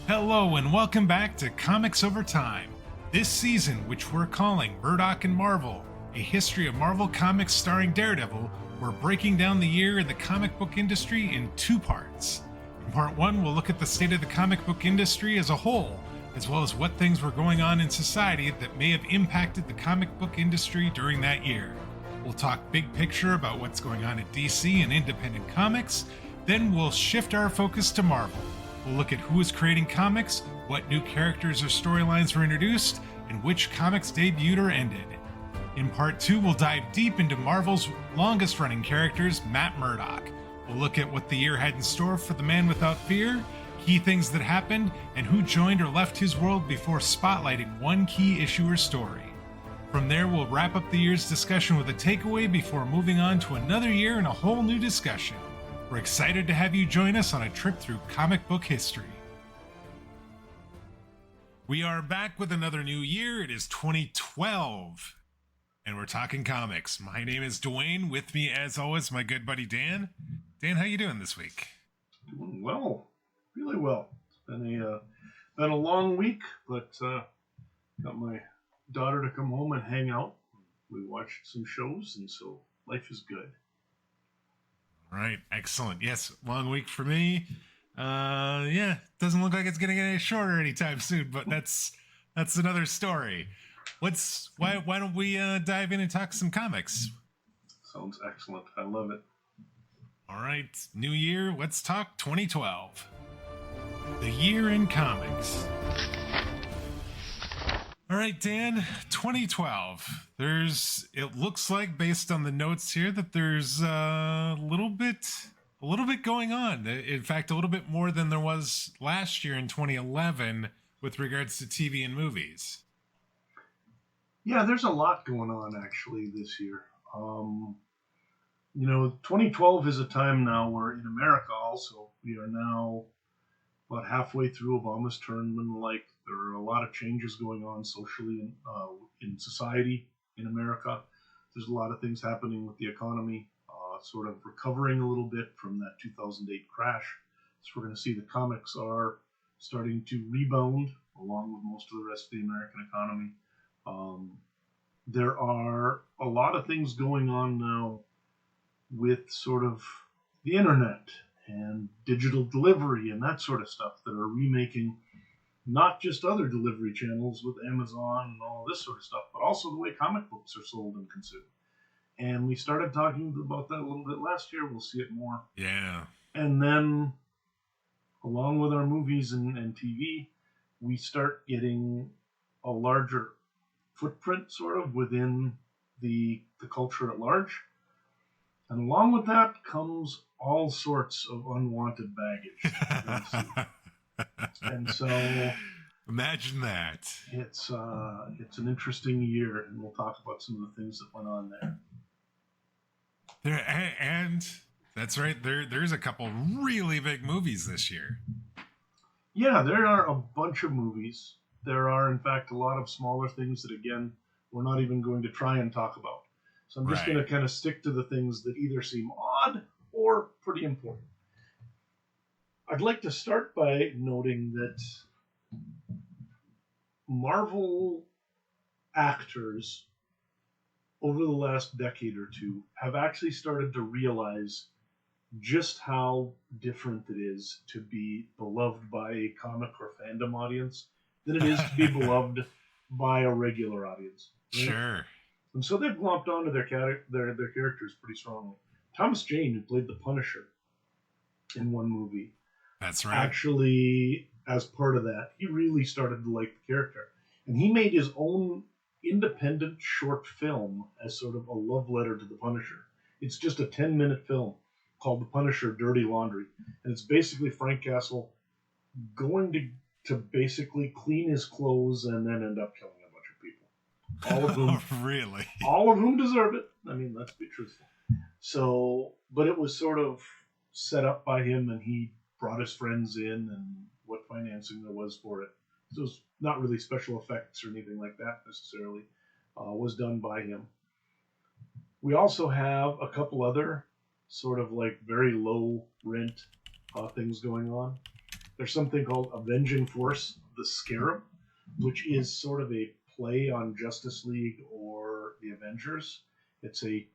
Hello and welcome back to Comics Over Time. This season, which we're calling Murdock and Marvel, a history of Marvel Comics starring Daredevil, we're breaking down the year in the comic book industry in two parts. In part one, we'll look at the state of the comic book industry as a whole, as well as what things were going on in society that may have impacted the comic book industry during that year. We'll talk big picture about what's going on at DC and independent comics, then we'll shift our focus to Marvel. We'll look at who is creating comics, what new characters or storylines were introduced, and which comics debuted or ended. In part 2, we'll dive deep into Marvel's longest-running characters, Matt Murdock. We'll look at what the year had in store for the Man Without Fear, key things that happened, and who joined or left his world before spotlighting one key issue or story. From there, we'll wrap up the year's discussion with a takeaway before moving on to another year and a whole new discussion. We're excited to have you join us on a trip through comic book history. We are back with another new year. It is 2012, and we're talking comics. My name is Dwayne. With me, as always, my good buddy Dan. Dan, how you doing this week? Doing well, really well. It's been a long week, but got my daughter to come home and hang out. We watched some shows, and so life is good. Right, excellent. Yes, long week for me. Doesn't look like it's gonna get any shorter anytime soon, but that's another story. Why don't we dive in and talk some comics? Sounds excellent. I love it. All right, new year. Let's talk 2012. The year in comics. All right, Dan, 2012. It looks like, based on the notes here, that there's a little bit going on. In fact, a little bit more than there was last year in 2011 with regards to TV and movies. Yeah, there's a lot going on actually this year. 2012 is a time now where in America also we are now about halfway through Obama's term, and there are a lot of changes going on socially in society in America. There's a lot of things happening with the economy, sort of recovering a little bit from that 2008 crash. So we're going to see the comics are starting to rebound along with most of the rest of the American economy. There are a lot of things going on now with sort of the internet and digital delivery and that sort of stuff that are remaking not just other delivery channels with Amazon and all this sort of stuff, but also the way comic books are sold and consumed. And we started talking about that a little bit last year. We'll see it more. Yeah. And then, along with our movies and TV, we start getting a larger footprint sort of within the culture at large. And along with that comes all sorts of unwanted baggage. And so, imagine that. It's an interesting year, and we'll talk about some of the things that went on there. And that's right. There's a couple really big movies this year. Yeah, there are a bunch of movies. There are, in fact, a lot of smaller things that, again, we're not even going to try and talk about. So I'm just going to kind of stick to the things that either seem odd or pretty important. I'd like to start by noting that Marvel actors over the last decade or two have actually started to realize just how different it is to be beloved by a comic or fandom audience than it is to be beloved by a regular audience. Right? Sure. And so they've glomped onto their characters pretty strongly. Thomas Jane, who played the Punisher in one movie, that's right. Actually, as part of that, he really started to like the character. And he made his own independent short film as sort of a love letter to the Punisher. It's just a 10-minute film called The Punisher Dirty Laundry. And it's basically Frank Castle going to basically clean his clothes and then end up killing a bunch of people. All of whom, really? All of whom deserve it. I mean, let's be truthful. So, but it was sort of set up by him, and he brought his friends in and what financing there was for it. So it was not really special effects or anything like that necessarily. Was done by him. We also have a couple other sort of like very low rent things going on. There's something called Avenging Force, the Scarab, which is sort of a play on Justice League or the Avengers. It's a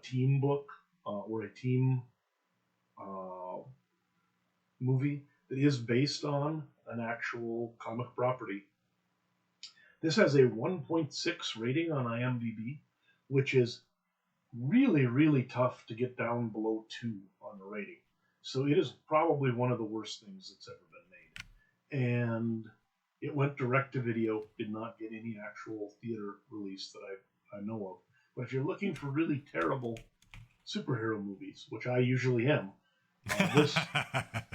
team book or a team uh, movie that is based on an actual comic property. This has a 1.6 rating on IMDb, which is really, really tough to get down below 2 on the rating. So it is probably one of the worst things that's ever been made. And it went direct to video, did not get any actual theater release that I know of. But if you're looking for really terrible superhero movies, which I usually am,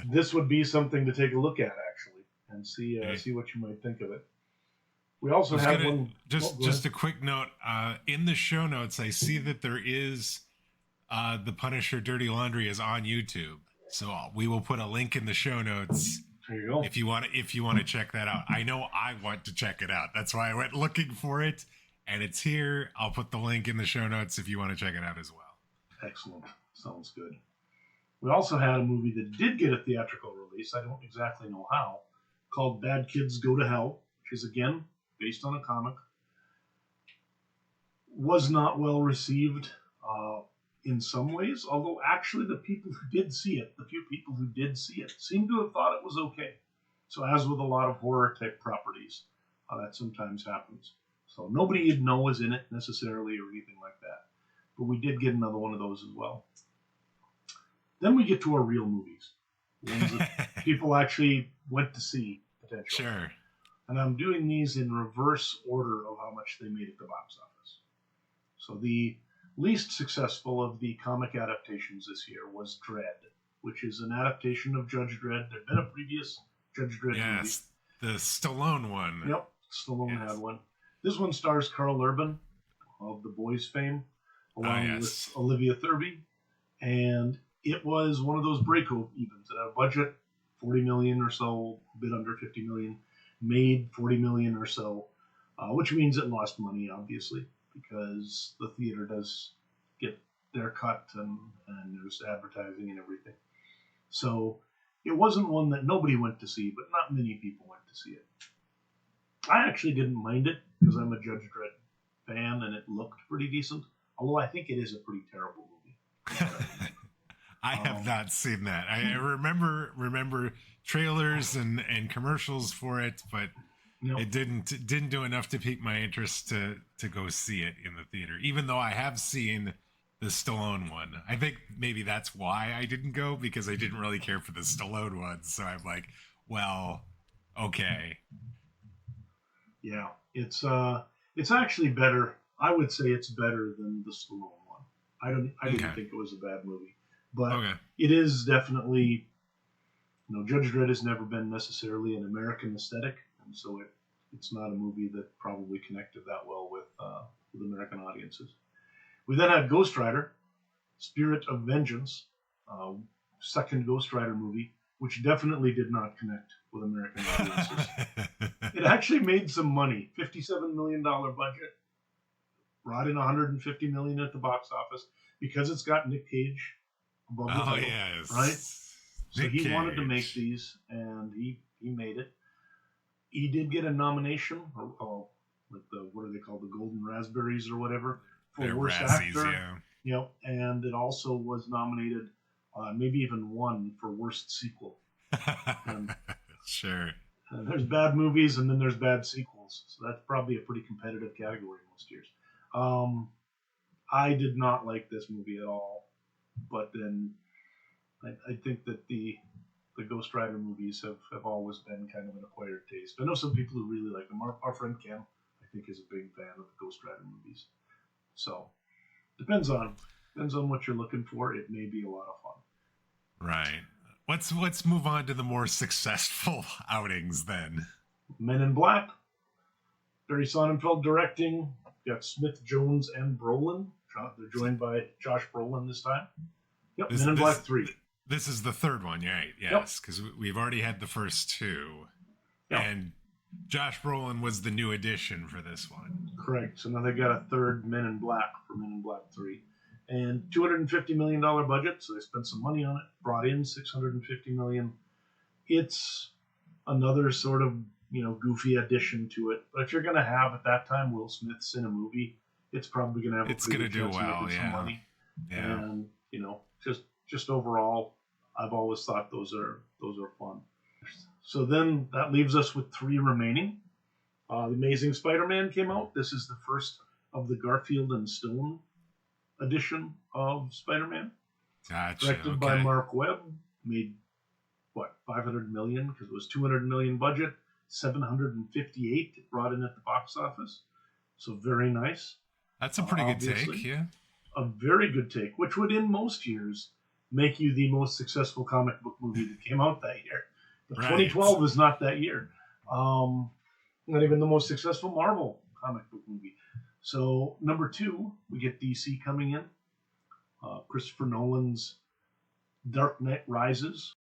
this would be something to take a look at actually, and see what you might think of it. We also have one. Just a quick note. In the show notes, I see that there is the Punisher Dirty Laundry is on YouTube, so we will put a link in the show notes. There you go. If you want to check that out. I know I want to check it out. That's why I went looking for it, and it's here. I'll put the link in the show notes if you want to check it out as well. Excellent. Sounds good. We also had a movie that did get a theatrical release. I don't exactly know how. Called Bad Kids Go to Hell, which is again based on a comic. Was not well received in some ways, although actually the few people who did see it, seemed to have thought it was okay. So as with a lot of horror type properties, that sometimes happens. So nobody you'd know is in it necessarily or anything like that. But we did get another one of those as well. Then we get to our real movies. Ones that people actually went to see, potentially. Sure. And I'm doing these in reverse order of how much they made at the box office. So the least successful of the comic adaptations this year was Dredd, which is an adaptation of Judge Dredd. There'd been a previous Judge Dredd movie. Yes, the Stallone one. Yep, Stallone had one. This one stars Carl Urban of The Boys fame, along with Olivia Thirlby, and it was one of those break-evens. It had a budget, $40 million or so, a bit under $50 million, made $40 million or so, which means it lost money, obviously, because the theater does get their cut and there's advertising and everything. So it wasn't one that nobody went to see, but not many people went to see it. I actually didn't mind it because I'm a Judge Dredd fan and it looked pretty decent, although I think it is a pretty terrible movie. I have not seen that. I remember trailers and commercials for it, but it didn't do enough to pique my interest to go see it in the theater. Even though I have seen the Stallone one, I think maybe that's why I didn't go, because I didn't really care for the Stallone one. So I'm like, well, okay. Yeah, it's actually better. I would say it's better than the Stallone one. I didn't think it was a bad movie. But it is definitely, Judge Dredd has never been necessarily an American aesthetic, and so it's not a movie that probably connected that well with American audiences. We then had Ghost Rider, Spirit of Vengeance, second Ghost Rider movie, which definitely did not connect with American audiences. It actually made some money, $57 million budget, brought in $150 million at the box office because it's got Nick Cage above the title, right? So he wanted to make these, and he made it. He did get a nomination, like what are they called, the Golden Raspberries or whatever, for worst actor. Yeah. And it also was nominated, maybe even won for worst sequel. Sure. And there's bad movies, and then there's bad sequels, so that's probably a pretty competitive category most years. I did not like this movie at all. But then I think that the Ghost Rider movies have always been kind of an acquired taste. I know some people who really like them. Our friend Ken, I think, is a big fan of the Ghost Rider movies. So depends on what you're looking for. It may be a lot of fun. Right. Let's move on to the more successful outings then. Men in Black. Barry Sonnenfeld directing. Got Smith, Jones, and Brolin. They're joined by Josh Brolin this time. Yep, Men in Black 3. This is the third one, right? Yes, because we've already had the first two. Yep. And Josh Brolin was the new addition for this one. Correct. So now they got a third Men in Black for Men in Black 3. And $250 million budget, so they spent some money on it. Brought in $650 million. it's another sort of, goofy addition to it. But if you're going to have at that time Will Smith's in a movie, it's probably going to have It's a pretty going to good do chance of well, making some yeah. money. Yeah. And, just overall, I've always thought those are fun. So then that leaves us with 3 remaining. The Amazing Spider-Man came out. This is the first of the Garfield and Stone edition of Spider-Man. Gotcha. Directed by Mark Webb. Made, 500 million? Because it was 200 million budget. 758 it brought in at the box office. So very nice. That's a pretty good take, yeah. A very good take, which would in most years make you the most successful comic book movie that came out that year. But Right. 2012 is not that year. Not even the most successful Marvel comic book movie. So number 2, we get DC coming in. Christopher Nolan's Dark Knight Rises.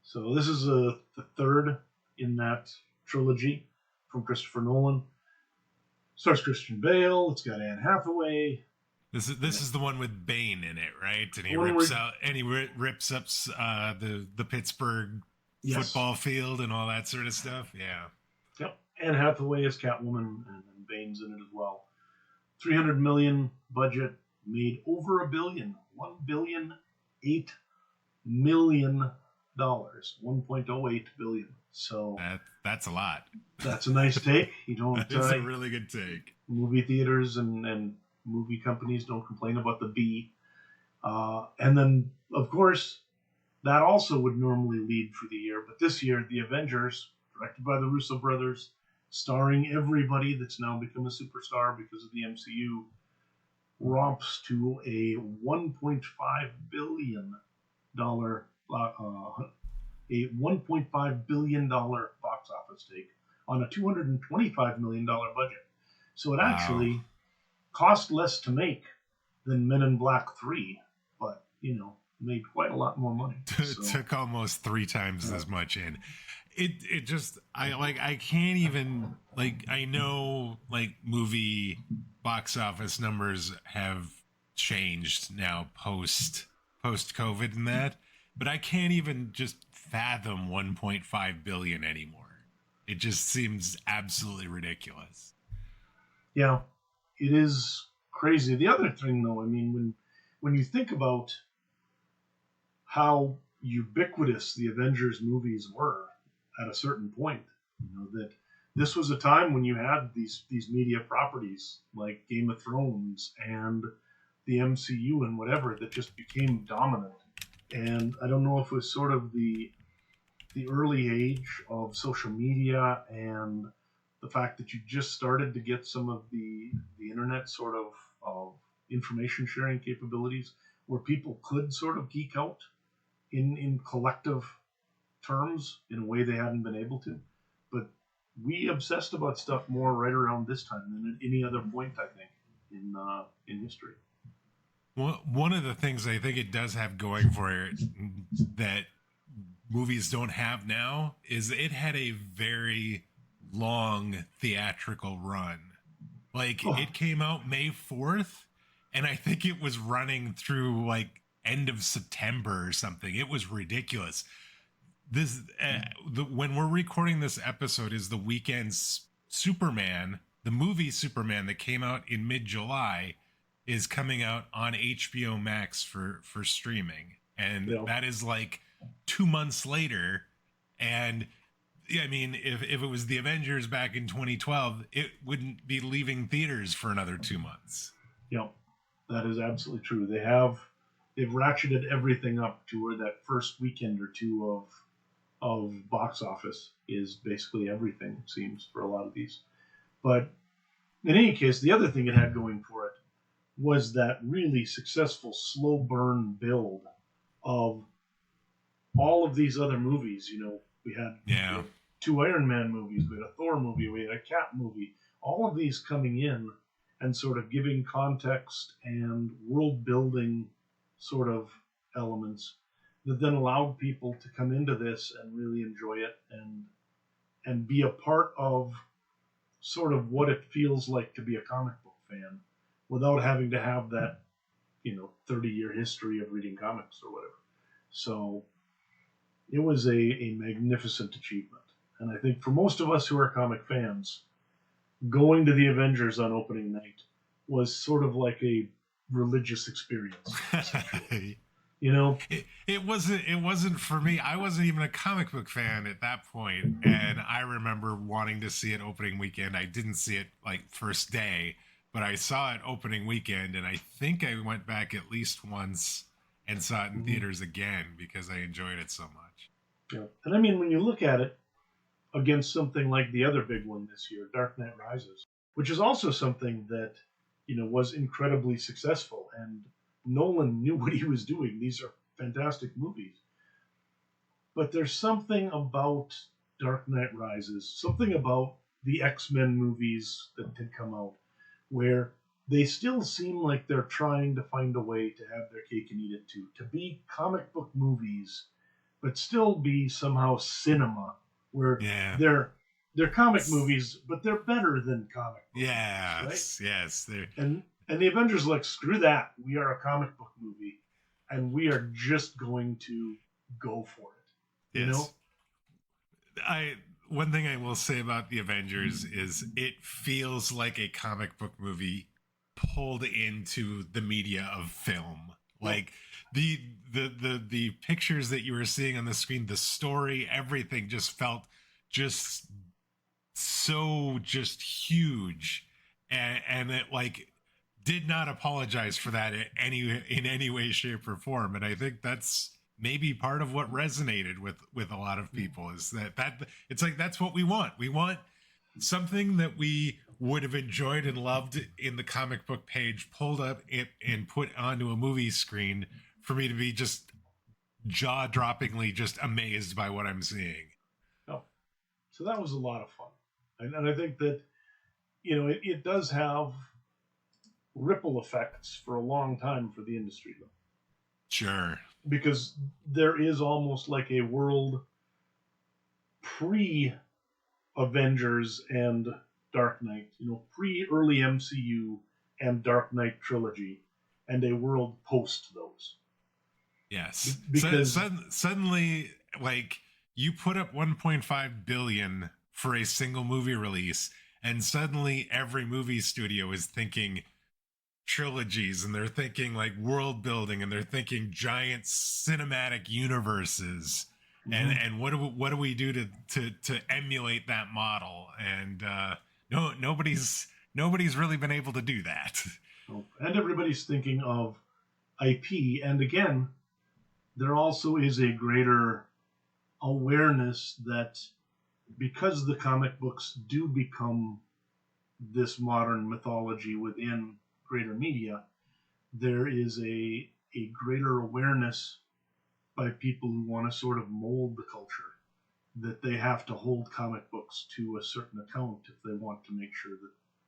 So this is the third in that trilogy from Christopher Nolan. Stars Christian Bale. It's got Anne Hathaway. This is the one with Bane in it, right? And he rips up the Pittsburgh football field and all that sort of stuff. Yeah. Yep. Anne Hathaway is Catwoman, and Bane's in it as well. 300 million budget, made over $1 billion. $1,008 million. $1.08 billion. So that's a lot. That's a nice take. You don't. It's a really good take. Movie theaters and movie companies don't complain about the B. And then, of course, that also would normally lead for the year. But this year, The Avengers, directed by the Russo brothers, starring everybody that's now become a superstar because of the MCU, romps to a $1.5 billion box office take on a $225 million budget. So it actually cost less to make than Men in Black 3, but, made quite a lot more money. Took almost 3 times as much in. It just, I can't even, I know, movie box office numbers have changed now post COVID and that, but I can't even just fathom 1.5 billion anymore. It just seems absolutely ridiculous. Yeah, it is crazy. The other thing, though, when you think about how ubiquitous the Avengers movies were at a certain point, that this was a time when you had these media properties like Game of Thrones and the MCU and whatever that just became dominant. And I don't know if it was sort of the early age of social media and the fact that you just started to get some of the internet sort of information sharing capabilities where people could sort of geek out in collective terms in a way they hadn't been able to. But we obsessed about stuff more right around this time than at any other point, I think, in history. Well, one of the things I think it does have going for it that movies don't have now is it had a very long theatrical run. It came out May 4th, and I think it was running through end of September or something. It was ridiculous. This when we're recording this episode is the weekend's Superman, the movie Superman that came out in mid-July, is coming out on HBO Max for streaming, and that is 2 months later. And I mean, if it was the Avengers back in 2012, it wouldn't be leaving theaters for another 2 months. Yeah, that is absolutely true. They've ratcheted everything up to where that first weekend or two of box office is basically everything, it seems, for a lot of these. But in any case, the other thing it had going for it was that really successful slow burn build of all of these other movies. We had 2 Iron Man movies, we had a Thor movie, we had a Cap movie, all of these coming in and sort of giving context and world building sort of elements that then allowed people to come into this and really enjoy it and be a part of sort of what it feels like to be a comic book fan without having to have that 30-year history of reading comics or whatever. So It was a magnificent achievement. And I think for most of us who are comic fans, going to the Avengers on opening night was sort of like a religious experience, essentially. You know? It wasn't for me. I wasn't even a comic book fan at that point, and I remember wanting to see it opening weekend. I didn't see it like first day, but I saw it opening weekend, and I think I went back at least once and saw it in theaters again because I enjoyed it so much. Yeah. And I mean, when you look at it against something like the other big one this year, Dark Knight Rises, which is also something that, was incredibly successful, and Nolan knew what he was doing. These are fantastic movies. But there's something about Dark Knight Rises, something about the X-Men movies that had come out, where they still seem like they're trying to find a way to have their cake and eat it too, to be comic book movies, but still be somehow cinema, where Yeah. they're comic movies, but they're better than comic movies. Yes, right? yes. And the Avengers are like, screw that. We are a comic book movie, and we are just going to go for it. You know? One thing I will say about the Avengers is it feels like a comic book movie pulled into the media of film. Like the pictures that you were seeing on the screen, the story, everything just felt just so just huge, and it like did not apologize for that in any way, shape, or form. And I think that's maybe part of what resonated with a lot of people is that it's like that's what we want. We want something that we would have enjoyed and loved in the comic book page pulled up and put onto a movie screen for me to be just jaw-droppingly just amazed by what I'm seeing. Oh, so that was a lot of fun, and I think that it does have ripple effects for a long time for the industry, though. Sure. Because there is almost like a world pre Avengers and Dark Knight, pre early MCU and Dark Knight trilogy, and a world post those. Yes. Because suddenly, like, you put up 1.5 billion for a single movie release, and suddenly every movie studio is thinking trilogies, and they're thinking like world building, and they're thinking giant cinematic universes. And what do we do to emulate that model? And nobody's really been able to do that. And everybody's thinking of IP, and again, there also is a greater awareness that because the comic books do become this modern mythology within greater media, there is a greater awareness by people who want to sort of mold the culture that they have to hold comic books to a certain account if they want to make sure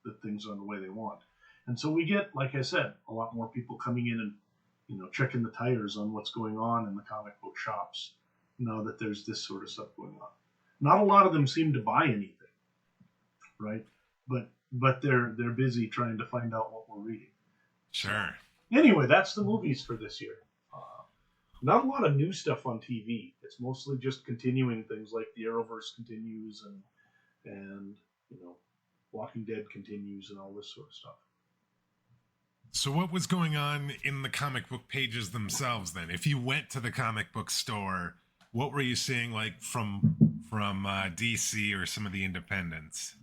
that things are the way they want. And so we get, like I said, a lot more people coming in and checking the tires on what's going on in the comic book shops now that there's this sort of stuff going on. Not a lot of them seem to buy anything, right? But they're busy trying to find out what we're reading. Sure. Anyway, that's the movies for this year. Not a lot of new stuff on TV. It's mostly just continuing things like the Arrowverse continues and Walking Dead continues and all this sort of stuff. So what was going on in the comic book pages themselves then? If you went to the comic book store, what were you seeing like from DC or some of the independents?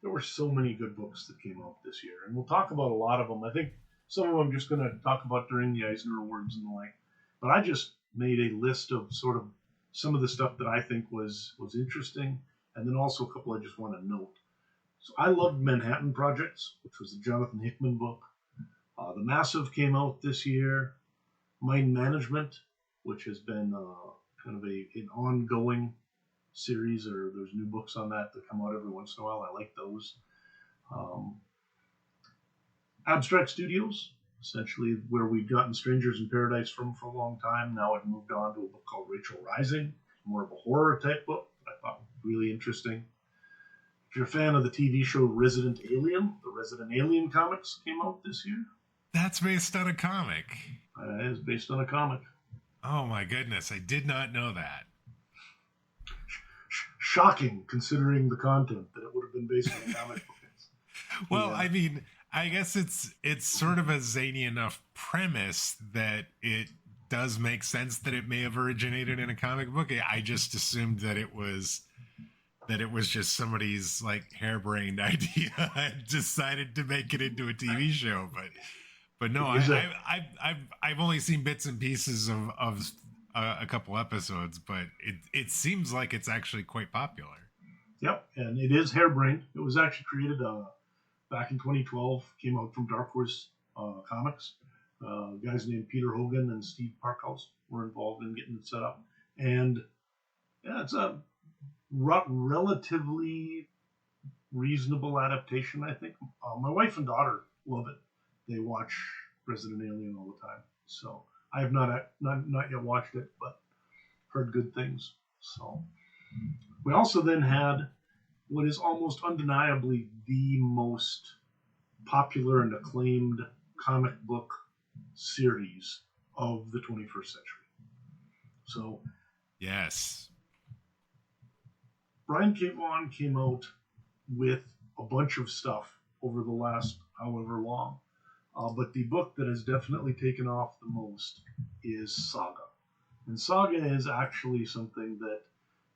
There were so many good books that came out this year, and we'll talk about a lot of them. I think some of them I'm just going to talk about during the Eisner Awards and the like. But I just made a list of sort of some of the stuff that I think was interesting, and then also a couple I just want to note. So I loved Manhattan Projects, which was the Jonathan Hickman book. The Massive came out this year. Mind Management, which has been kind of an ongoing series, or there's new books on that come out every once in a while. I like those. Abstract Studios, essentially where we'd gotten Strangers in Paradise from for a long time. Now it moved on to a book called Rachel Rising, more of a horror type book that I thought was really interesting. If you're a fan of the TV show Resident Alien, the Resident Alien comics came out this year. That's based on a comic. It is based on a comic. Oh my goodness, I did not know that. shocking considering the content that it would have been based on comic book. Well, Yeah. I mean, I guess it's sort of a zany enough premise that it does make sense that it may have originated in a comic book. I just assumed that it was just somebody's like harebrained idea and decided to make it into a TV show. But no, I've only seen bits and pieces of a couple episodes, but it seems like it's actually quite popular. Yep, and it is harebrained. It was actually created back in 2012. Came out from Dark Horse Comics. Guys named Peter Hogan and Steve Parkhouse were involved in getting it set up, and yeah, it's a relatively reasonable adaptation, I think. My wife and daughter love it. They watch Resident Alien all the time, so I have not yet watched it, but heard good things. So we also then had what is almost undeniably the most popular and acclaimed comic book series of the 21st century. So yes, Brian K. Vaughan came out with a bunch of stuff over the last however long. But the book that has definitely taken off the most is Saga. And Saga is actually something that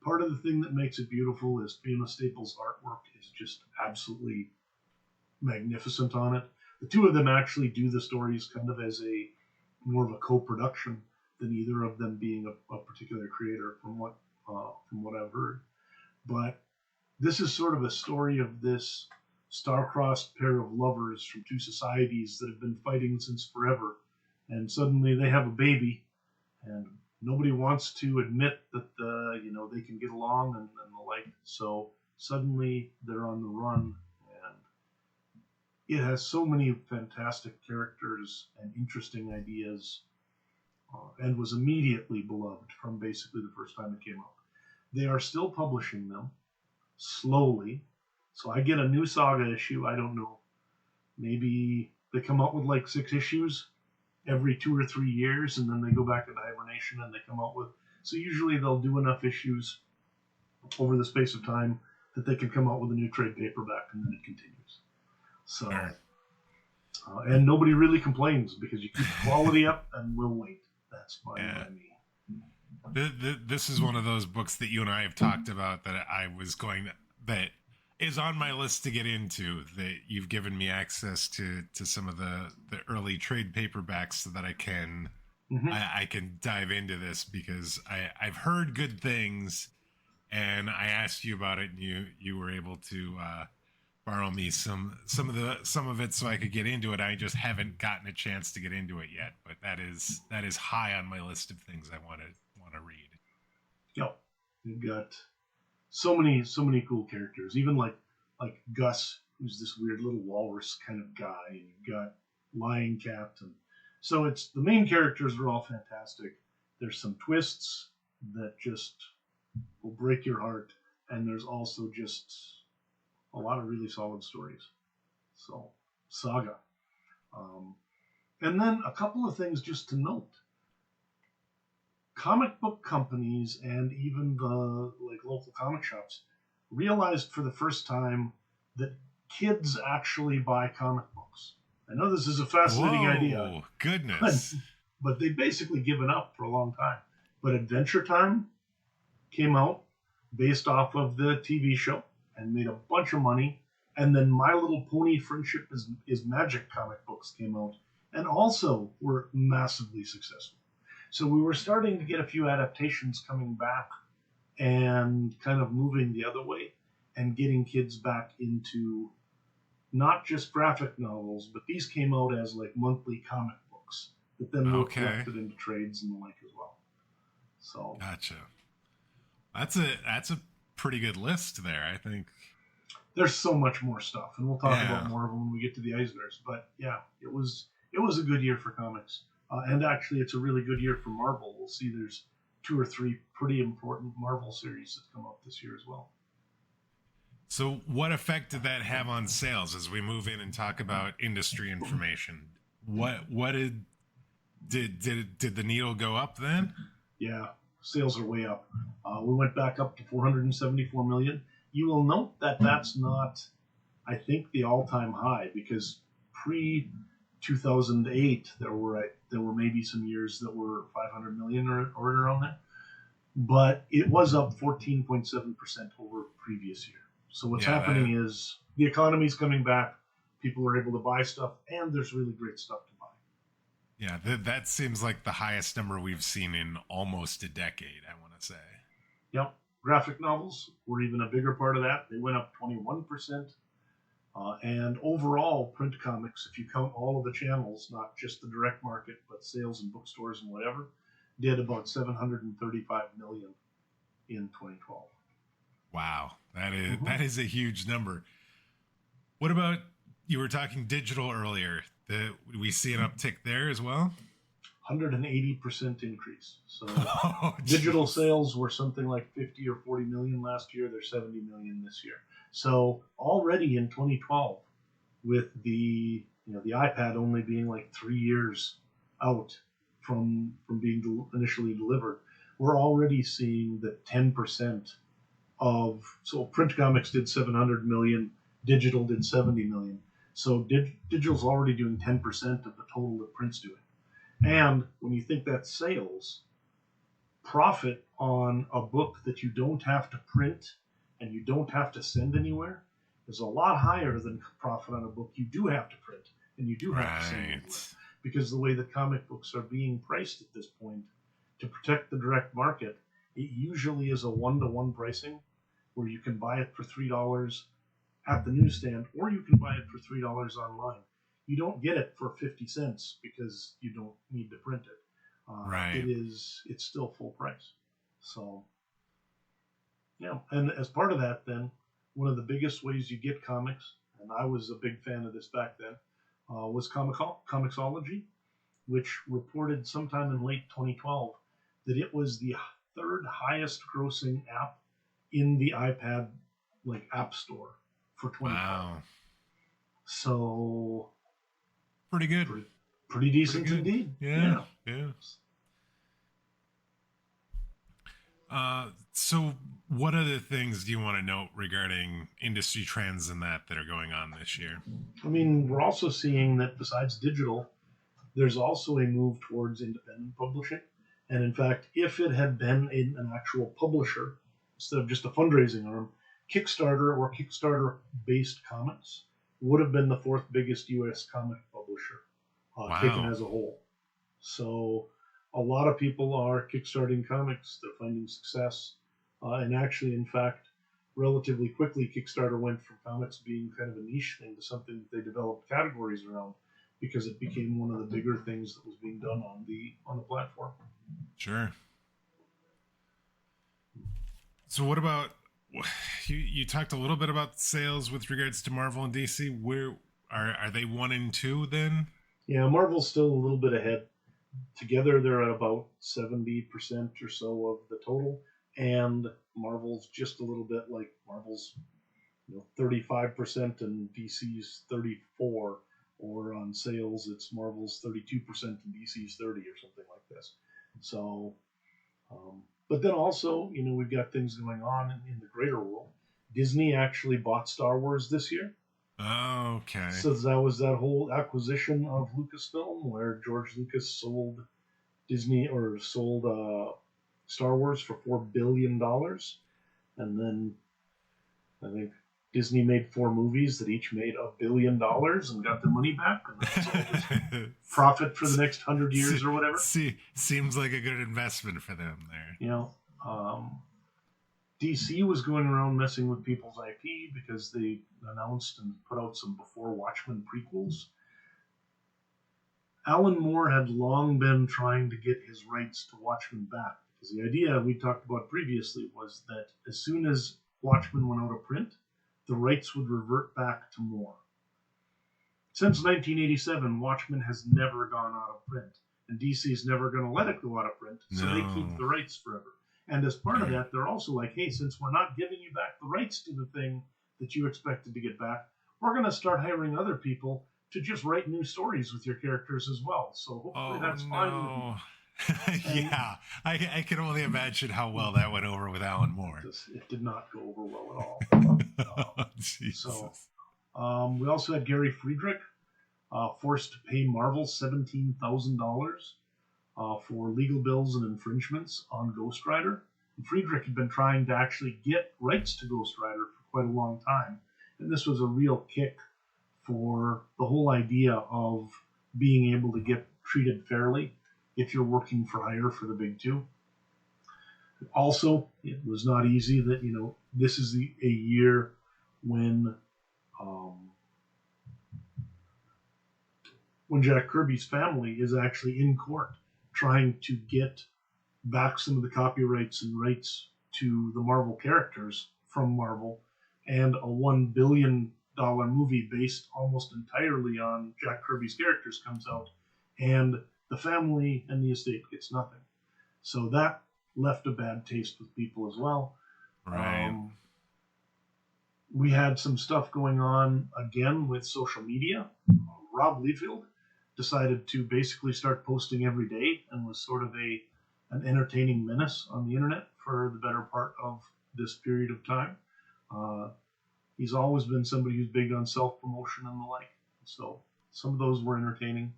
part of the thing that makes it beautiful is Fiona Staples' artwork is just absolutely magnificent on it. The two of them actually do the stories kind of as a more of a co-production than either of them being a particular creator from what I've heard. But this is sort of a story of this star-crossed pair of lovers from two societies that have been fighting since forever, and suddenly they have a baby, and nobody wants to admit that they can get along and the like. So suddenly they're on the run, and it has so many fantastic characters and interesting ideas, and was immediately beloved from basically the first time it came out. They are still publishing them slowly. So I get a new Saga issue, I don't know, maybe they come out with like 6 issues every 2 or 3 years, and then they go back into hibernation and they come out with, so usually they'll do enough issues over the space of time that they can come out with a new trade paperback, and then it continues. So, and nobody really complains because you keep the quality up and we'll wait. That's fine by me. This is one of those books that you and I have talked about that that is on my list to get into, that you've given me access to some of the early trade paperbacks so that I can dive into this, because I've heard good things, and I asked you about it, and you were able to borrow me some of it so I could get into it. I just haven't gotten a chance to get into it yet, but that is high on my list of things I want to read. Yep, you've got so many cool characters, even like Gus, who's this weird little walrus kind of guy, and you've got Lion Cat, and so it's the main characters are all fantastic. There's some twists that just will break your heart, and there's also just a lot of really solid stories. So Saga, and then a couple of things just to note. Comic book companies and even the local comic shops realized for the first time that kids actually buy comic books. I know this is a fascinating idea. Oh, goodness. But they've basically given up for a long time. But Adventure Time came out based off of the TV show and made a bunch of money. And then My Little Pony Friendship is Magic comic books came out and also were massively successful. So we were starting to get a few adaptations coming back and kind of moving the other way and getting kids back into not just graphic novels, but these came out as like monthly comic books that then were collected into trades and the like as well. So gotcha. That's a pretty good list there, I think. There's so much more stuff, and we'll talk about more of it when we get to the Eisners. But yeah, it was a good year for comics. And actually, it's a really good year for Marvel. We'll see there's 2 or 3 pretty important Marvel series that come out this year as well. So what effect did that have on sales as we move in and talk about industry information? What did the needle go up then? Yeah. sales are way up. We went back up to 474 million. You will note that that's not, I think, the all-time high, because pre 2008 there were maybe some years that were 500 million or around there, but it was up 14.7% over previous year. So what's happening is the economy's coming back, people are able to buy stuff, and there's really great stuff to buy. Yeah, that seems like the highest number we've seen in almost a decade, I want to say. Yep. Graphic novels were even a bigger part of that. They went up 21%. And overall, print comics, if you count all of the channels, not just the direct market, but sales and bookstores and whatever, did about 735 million in 2012. Wow, that is a huge number. What about, you were talking digital earlier? We see an uptick there as well? 180% increase. So digital sales were something like 50 or 40 million last year. They're 70 million this year. So already in 2012, with the iPad only being like 3 years out from being initially delivered, we're already seeing that 10% of, so print comics did 700 million, digital did 70 million. So digital's already doing 10% of the total that print's doing. And when you think that's sales, profit on a book that you don't have to print and you don't have to send anywhere is a lot higher than profit on a book you do have to print and you do have to send anywhere. Because the way that comic books are being priced at this point, to protect the direct market, it usually is a 1-to-1 pricing where you can buy it for $3 at the newsstand or you can buy it for $3 online. You don't get it for 50 cents because you don't need to print it. It's still full price. So, yeah. And as part of that, then, one of the biggest ways you get comics, and I was a big fan of this back then, was Comixology, which reported sometime in late 2012 that it was the third highest grossing app in the iPad app store for 2012. Wow. So pretty good. Pretty decent indeed. Yeah. So what other things do you want to note regarding industry trends and that are going on this year? I mean, we're also seeing that besides digital, there's also a move towards independent publishing. And in fact, if it had been an actual publisher instead of just a fundraising arm, Kickstarter or Kickstarter-based comics would have been the fourth biggest U.S. comic publisher, taken as a whole. So a lot of people are kickstarting comics. They're finding success. And actually, in fact, relatively quickly, Kickstarter went from comics being kind of a niche thing to something that they developed categories around, because it became one of the bigger things that was being done on the platform. Sure. So what about, you talked a little bit about sales with regards to Marvel and DC. Where are they 1 and 2 then? Yeah, Marvel's still a little bit ahead. Together, they're at about 70% or so of the total, and Marvel's just a little bit like Marvel's 35% and DC's 34%, or on sales, it's Marvel's 32% and DC's 30% or something like this. So, but then also, we've got things going on in the greater world. Disney actually bought Star Wars this year. Oh, okay. So that was that whole acquisition of Lucasfilm, where George Lucas sold Star Wars for $4 billion. And then I think Disney made 4 movies that each made $1 billion and got their money back. And that's all just profit for the next 100 years or whatever. Seems like a good investment for them there. DC was going around messing with people's IP because they announced and put out some before Watchmen prequels. Alan Moore had long been trying to get his rights to Watchmen back, because the idea we talked about previously was that as soon as Watchmen went out of print, the rights would revert back to Moore. Since 1987, Watchmen has never gone out of print, and DC is never going to let it go out of print, so they keep the rights forever. And as part of that, they're also like, hey, since we're not giving you back the rights to the thing that you expected to get back, we're going to start hiring other people to just write new stories with your characters as well. So hopefully that's fine. And Yeah, I can only imagine how well that went over with Alan Moore. it did not go over well at all. So Jesus. we also had Gary Friedrich forced to pay Marvel $17,000 for legal bills and infringements on Ghost Rider. And Friedrich had been trying to actually get rights to Ghost Rider for quite a long time. And this was a real kick for the whole idea of being able to get treated fairly if you're working for hire for the big two. Also, it was not easy that, this is a year when um, when Jack Kirby's family is actually in court trying to get back some of the copyrights and rights to the Marvel characters from Marvel, and a $1 billion movie based almost entirely on Jack Kirby's characters comes out, and the family and the estate gets nothing. So that left a bad taste with people as well. Right. We had some stuff going on again with social media. Rob Liefeld decided to basically start posting every day and was sort of an entertaining menace on the internet for the better part of this period of time. He's always been somebody who's big on self-promotion and the like. So some of those were entertaining.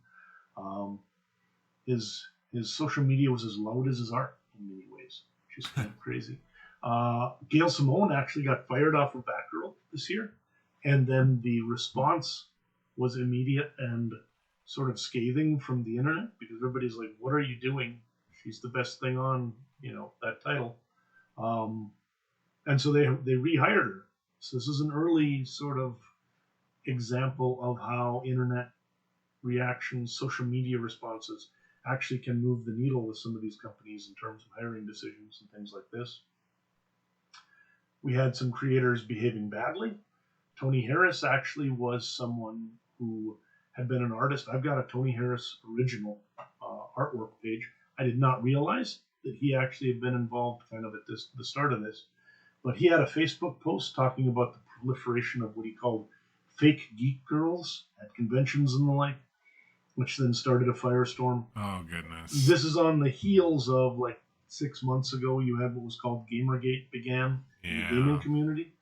His social media was as loud as his art in many ways, which is kind of crazy. Gail Simone actually got fired off of Batgirl this year, and then the response was immediate and sort of scathing from the internet, because everybody's like, "What are you doing? She's the best thing on, that title." And so they rehired her. So this is an early sort of example of how internet reactions, social media responses actually can move the needle with some of these companies in terms of hiring decisions and things like this. We had some creators behaving badly. Tony Harris actually was someone who had been an artist. I've got a Tony Harris original artwork page. I did not realize that he actually had been involved kind of at the start of this. But he had a Facebook post talking about the proliferation of what he called fake geek girls at conventions and the like, which then started a firestorm. Oh, goodness. This is on the heels of, like, 6 months ago, you had what was called Gamergate began in the gaming community.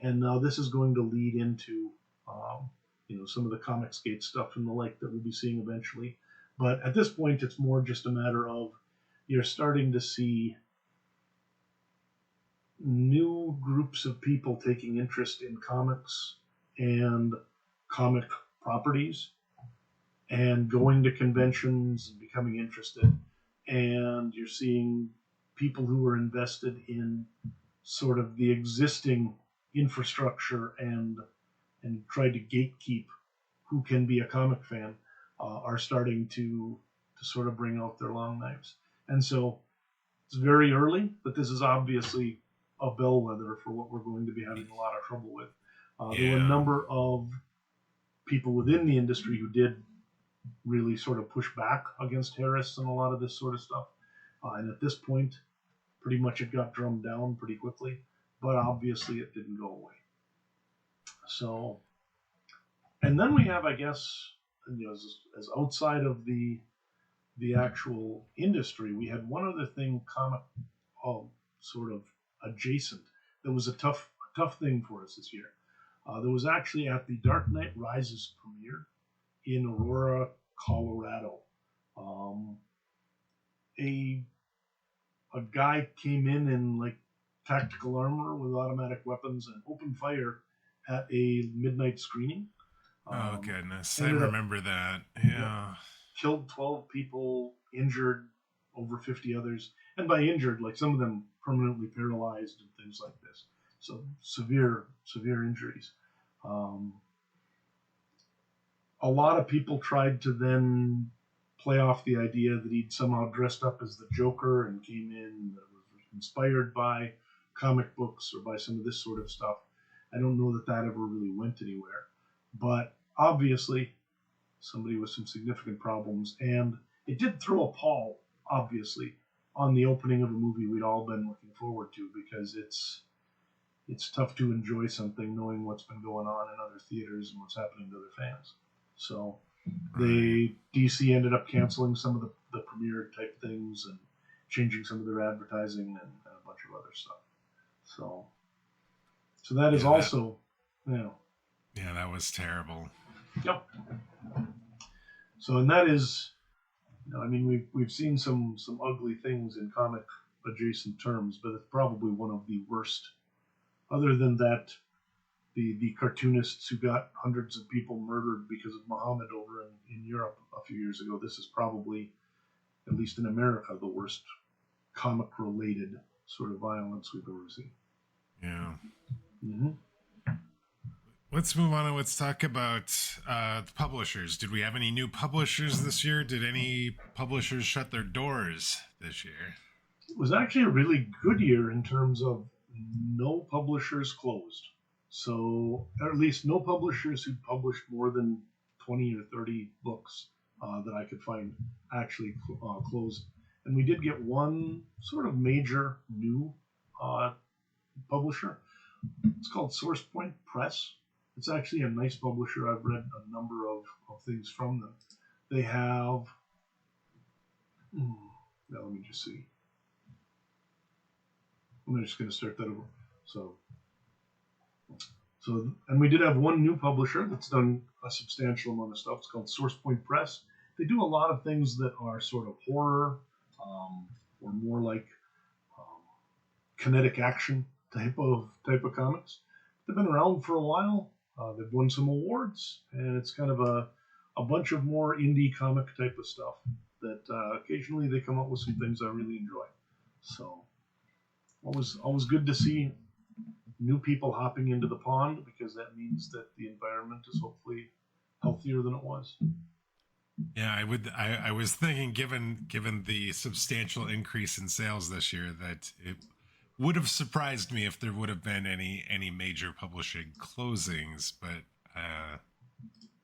And now this is going to lead into, some of the Comicsgate stuff and the like that we'll be seeing eventually. But at this point, it's more just a matter of you're starting to see new groups of people taking interest in comics and comic properties and going to conventions and becoming interested. And you're seeing people who are invested in sort of the existing infrastructure and try to gatekeep who can be a comic fan are starting to sort of bring out their long knives. And so it's very early, but this is obviously a bellwether for what we're going to be having a lot of trouble with. There were a number of people within the industry who did really sort of push back against Harris and a lot of this sort of stuff. And at this point, pretty much it got drummed down pretty quickly, but obviously it didn't go away. So, and then we have, I guess, as outside of the actual industry, we had one other thing comic sort of adjacent that was a tough thing for us this year. There was actually at the Dark Knight Rises premiere in Aurora, Colorado. A guy came in like tactical armor with automatic weapons and opened fire at a midnight screening. Oh, goodness. I remember that. Yeah. Killed 12 people, injured over 50 others. And by injured, like some of them permanently paralyzed and things like this. So severe injuries. A lot of people tried to then play off the idea that he'd somehow dressed up as the Joker and came in that was inspired by comic books or by some of this sort of stuff. I don't know that ever really went anywhere. But obviously, somebody with some significant problems. And it did throw a pall, obviously, on the opening of a movie we'd all been looking forward to, because it's tough to enjoy something knowing what's been going on in other theaters and what's happening to other fans. So DC ended up canceling some of the the premiere type things and changing some of their advertising and a bunch of other stuff. So that is also, Yeah, that was terrible. Yep. So, and that is, I mean, we've seen some ugly things in comic adjacent terms, but it's probably one of the worst. Other than that, the cartoonists who got hundreds of people murdered because of Muhammad over in Europe a few years ago, this is probably, at least in America, the worst comic-related sort of violence we've ever seen. Yeah. Mm-hmm. Let's move on and let's talk about the publishers. Did we have any new publishers this year? Did any publishers shut their doors this year? It was actually a really good year in terms of no publishers closed. So, or at least no publishers who published more than 20 or 30 books that I could find actually closed. And we did get one sort of major new publisher. It's called Source Point Press. It's actually a nice publisher. I've read a number of things from them. They have, now let me just see. I'm just going to start that over. So, and we did have one new publisher that's done a substantial amount of stuff. It's called Source Point Press. They do a lot of things that are sort of horror or more like kinetic action type of comics. They've been around for a while. They've won some awards, and it's kind of a bunch of more indie comic type of stuff that occasionally they come up with some things I really enjoy. So always good to see new people hopping into the pond, because that means that the environment is hopefully healthier than it was. Yeah, I was thinking, given the substantial increase in sales this year, that it would have surprised me if there would have been any major publishing closings, but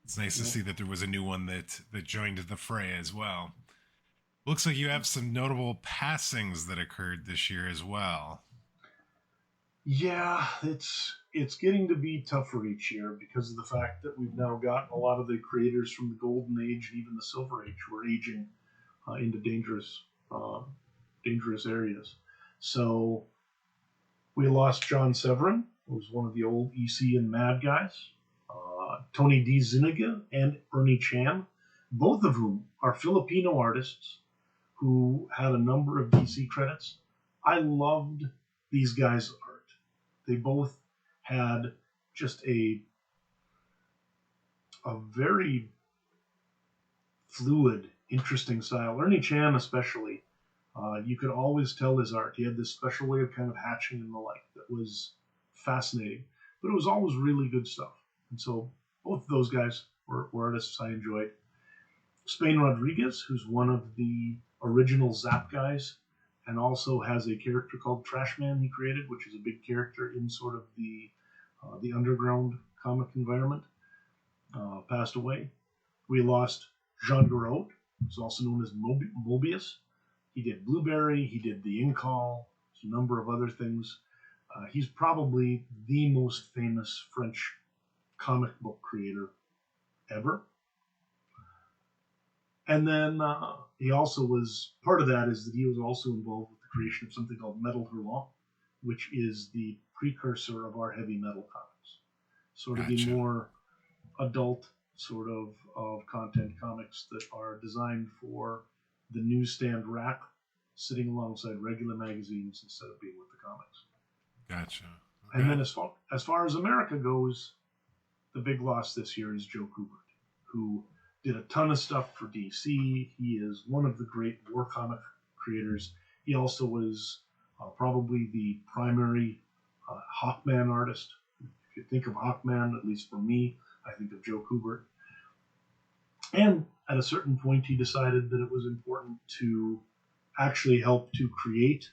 it's nice to see that there was a new one that joined the fray as well. Looks like you have some notable passings that occurred this year as well. Yeah, it's getting to be tougher each year because of the fact that we've now got a lot of the creators from the Golden Age and even the Silver Age who are aging into dangerous areas. So we lost John Severin, who was one of the old EC and Mad guys, Tony D. Zuniga and Ernie Chan, both of whom are Filipino artists who had a number of DC credits. I loved these guys' art. They both had just a very fluid, interesting style. Ernie Chan especially, you could always tell his art. He had this special way of kind of hatching and the like that was fascinating, but it was always really good stuff. And so both of those guys were artists I enjoyed. Spain Rodriguez, who's one of the original Zap guys, and also has a character called Trashman he created, which is a big character in sort of the underground comic environment, passed away. We lost Jean Giraud, who's also known as Mobius. He did Blueberry, he did The Incall, a number of other things. He's probably the most famous French comic book creator ever. And then he also was, part of that is that he was also involved with the creation of something called Metal Hurlant, which is the precursor of our heavy metal comics. Sort of the more adult sort of content comics that are designed for the newsstand rack, sitting alongside regular magazines instead of being with the comics. Gotcha. Okay. And then as far as America goes, the big loss this year is Joe Kubert, who did a ton of stuff for DC. He is one of the great war comic creators. He also was probably the primary Hawkman artist. If you think of Hawkman, at least for me, I think of Joe Kubert. And at a certain point, he decided that it was important to actually help to create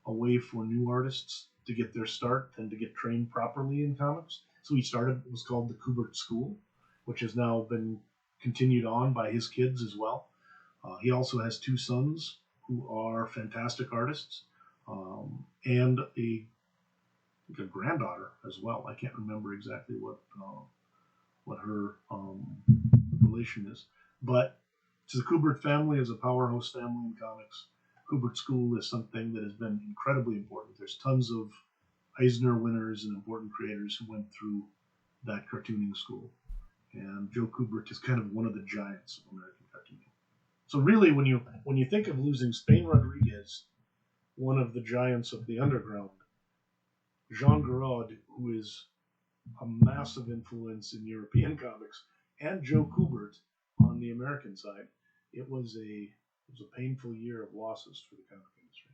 a way for new artists to get their start and to get trained properly in comics. So he started what was called the Kubert School, which has now been continued on by his kids as well. He also has two sons who are fantastic artists, and a granddaughter as well. I can't remember exactly what her relation is, but So the Kubert family is a powerhouse family in comics. Kubert School is something that has been incredibly important. There's tons of Eisner winners and important creators who went through that cartooning school. And Joe Kubert is kind of one of the giants of American cartooning. So really, when you think of losing Spain Rodriguez, one of the giants of the underground, Jean Giraud, who is a massive influence in European comics, and Joe Kubert on the American side, it was a painful year of losses for the comic industry.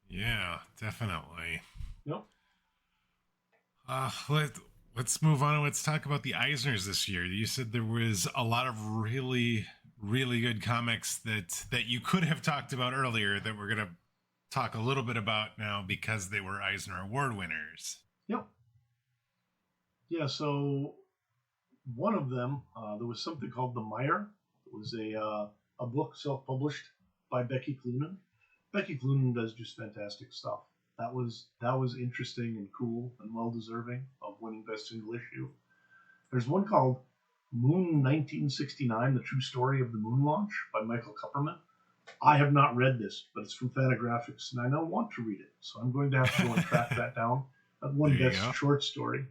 Yeah, definitely. Yep. Let's move on and let's talk about the Eisners this year. You said there was a lot of really, really good comics that you could have talked about earlier that we're going to talk a little bit about now because they were Eisner Award winners. Yep. Yeah, so one of them, there was something called The Mire. It was a book self-published by Becky Cloonan. Becky Cloonan does just fantastic stuff. That was interesting and cool and well-deserving of winning Best Single Issue. There's one called Moon 1969, The True Story of the Moon Launch by Michael Kupperman. I have not read this, but it's from Fantagraphics, and I now want to read it. So I'm going to have to go and track that down. That won Best Short Story.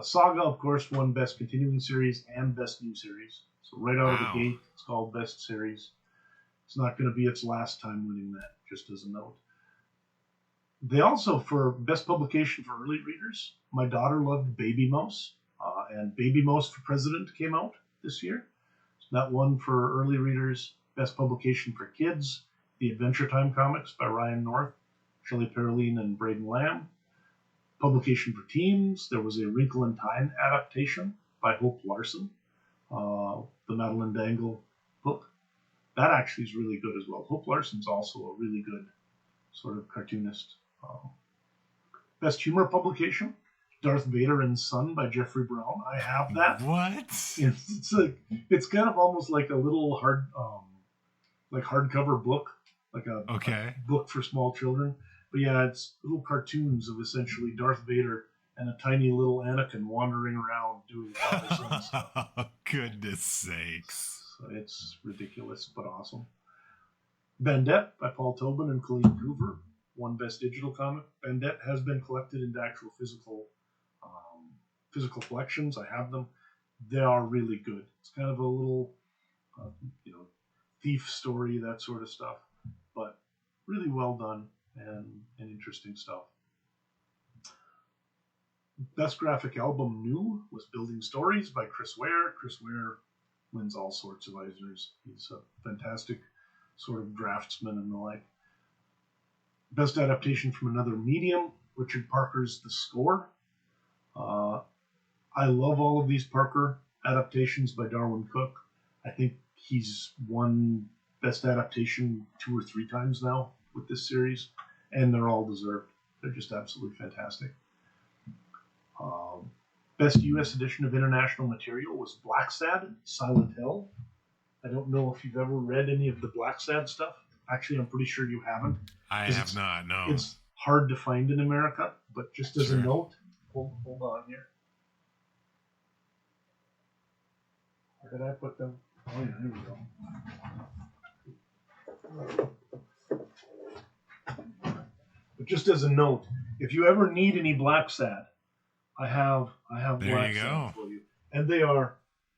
Saga, of course, won Best Continuing Series and Best New Series. So right out of the gate, it's called Best Series. It's not going to be its last time winning that, just as a note. They also, for Best Publication for Early Readers, my daughter loved Baby Mouse, and Baby Mouse for President came out this year. So that won for early readers. Best Publication for Kids, The Adventure Time Comics by Ryan North, Shelley Pereline, and Braden Lamb. Publication for teens, there was a Wrinkle in Time adaptation by Hope Larson, the Madeline Dangle book. That actually is really good as well. Hope Larson's also a really good sort of cartoonist. Best Humor Publication, Darth Vader and Son by Jeffrey Brown. I have that. What? It's kind of almost like a little hardcover book, like a book for small children. But yeah, it's little cartoons of essentially Darth Vader and a tiny little Anakin wandering around doing father-son stuff. Goodness sakes. So it's ridiculous, but awesome. Bandette by Paul Tobin and Colleen Hoover won Best Digital Comic. Bandette has been collected into actual physical collections. I have them. They are really good. It's kind of a little, thief story, that sort of stuff, but really well done and interesting stuff. Best Graphic Album New was Building Stories by Chris Ware. Chris Ware wins all sorts of Eisners. He's a fantastic sort of draftsman and the like. Best Adaptation from Another Medium, Richard Parker's The Score. I love all of these Parker adaptations by Darwin Cook. I think he's won Best Adaptation 2 or 3 times now with this series, and they're all deserved. They're just absolutely fantastic. Best U.S. edition of international material was Black Sad, Silent Hell. I don't know if you've ever read any of the Black Sad stuff. Actually, I'm pretty sure you haven't. I have not, no. It's hard to find in America, but just as a note, hold on here. Where did I put them? Oh, yeah, here we go. But just as a note, if you ever need any Black Sad, I have Black Sad for you. And they are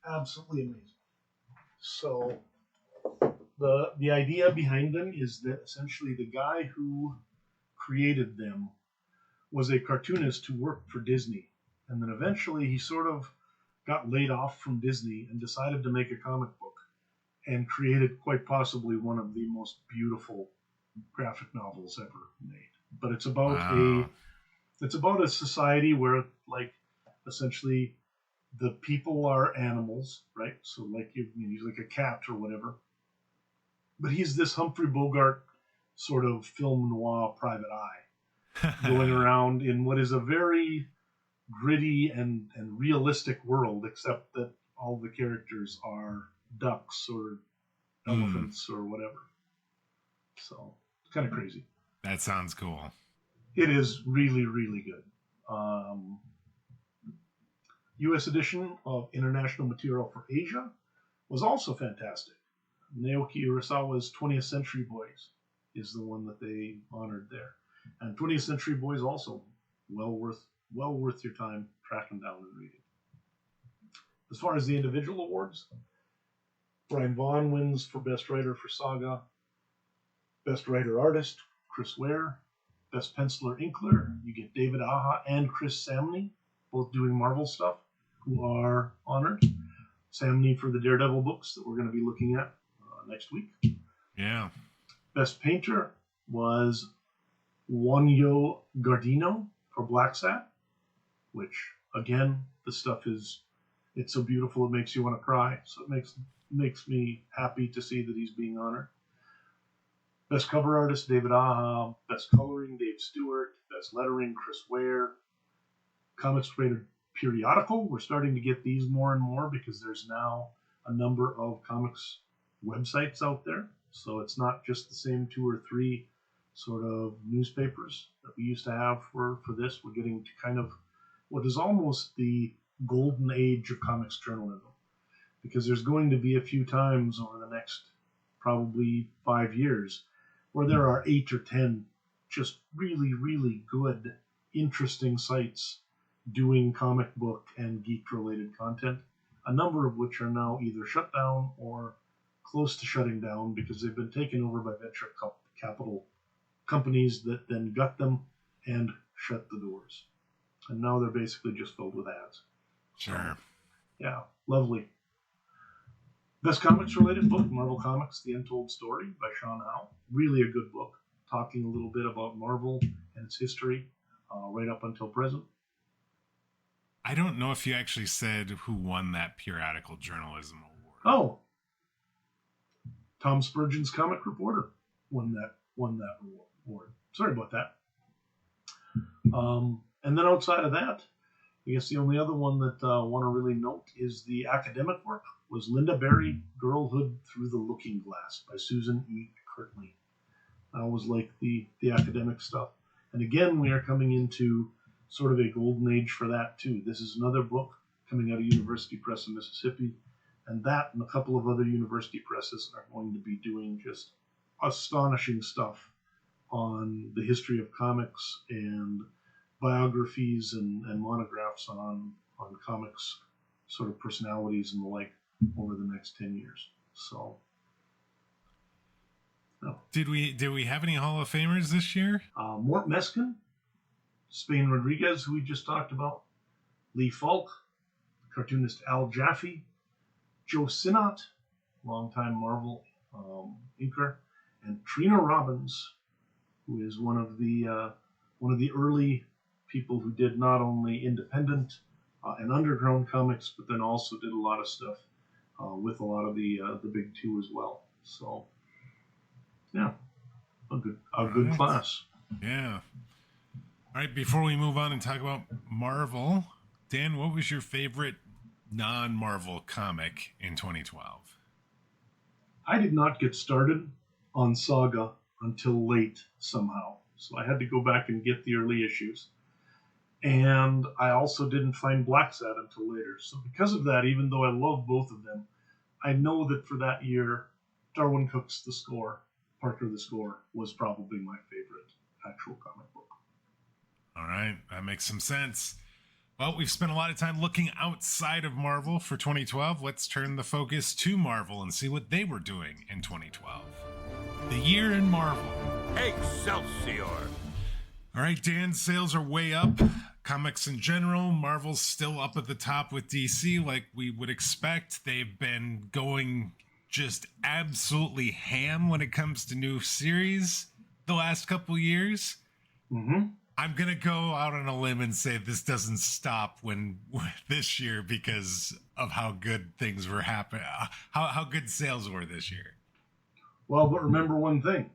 absolutely amazing. So the idea behind them is that essentially the guy who created them was a cartoonist who worked for Disney. And then eventually he sort of got laid off from Disney and decided to make a comic book and created quite possibly one of the most beautiful graphic novels ever made. But it's about a society where, like, essentially the people are animals, right? So like he's like a cat or whatever. But he's this Humphrey Bogart sort of film noir private eye going around in what is a very gritty and realistic world, except that all the characters are ducks or elephants or whatever. So it's kind of crazy. That sounds cool. It is really, really good. U.S. edition of international material for Asia was also fantastic. Naoki Urasawa's 20th Century Boys is the one that they honored there. And 20th Century Boys also well worth your time tracking down and reading. As far as the individual awards, Brian Vaughan wins for Best Writer for Saga. Best Writer Artist, Chris Ware. Best Penciler Inkler, you get David Aja and Chris Samney, both doing Marvel stuff, who are honored. Samney for the Daredevil books that we're going to be looking at next week. Yeah. Best Painter was Juanjo Gardino for Black Sat, which, again, the stuff it's so beautiful it makes you want to cry. So it makes me happy to see that he's being honored. Best Cover Artist, David Aja. Best Coloring, Dave Stewart. Best Lettering, Chris Ware. Comics Rated Periodical. We're starting to get these more and more because there's now a number of comics websites out there. So it's not just the same 2 or 3 sort of newspapers that we used to have for this. We're getting to kind of what is almost the golden age of comics journalism, because there's going to be a few times over the next probably 5 years where there are 8 or 10 just really, really good, interesting sites doing comic book and geek-related content, a number of which are now either shut down or close to shutting down because they've been taken over by venture capital companies that then gut them and shut the doors. And now they're basically just filled with ads. Sure. Yeah, lovely. Best comics related book, Marvel Comics, The Untold Story by Sean Howe. Really a good book, talking a little bit about Marvel and its history right up until present. I don't know if you actually said who won that periodical journalism award. Oh, Tom Spurgeon's Comic Reporter won that award. Sorry about that. And then outside of that, I guess the only other one that I want to really note is the academic work was Linda Berry, Girlhood Through the Looking Glass by Susan E. Kirtley. I always like the academic stuff. And again, we are coming into sort of a golden age for that too. This is another book coming out of University Press in Mississippi, and that and a couple of other university presses are going to be doing just astonishing stuff on the history of comics and biographies and monographs on comics sort of personalities and the like over the next 10 years. So, no. Did we have any Hall of Famers this year? Mort Meskin, Spain Rodriguez, who we just talked about, Lee Falk, cartoonist Al Jaffe, Joe Sinnott, longtime Marvel inker, and Trina Robbins, who is one of the early people who did not only independent and underground comics, but then also did a lot of stuff with a lot of the big two as well. So, yeah, a good class. Yeah. All right, before we move on and talk about Marvel, Dan, what was your favorite non-Marvel comic in 2012? I did not get started on Saga until late somehow. So I had to go back and get the early issues. And I also didn't find Black Sat until later. So because of that, even though I love both of them, I know that for that year, Darwin Cook's The Score, Parker the Score, was probably my favorite actual comic book. All right, that makes some sense. Well, we've spent a lot of time looking outside of Marvel for 2012. Let's turn the focus to Marvel and see what they were doing in 2012. The year in Marvel. Excelsior! All right, Dan, sales are way up. Comics in general, Marvel's still up at the top with DC like we would expect. They've been going just absolutely ham when it comes to new series the last couple years. Mm-hmm. I'm going to go out on a limb and say this doesn't stop this year because of how good things were happening, how good sales were this year. Well, but remember one thing.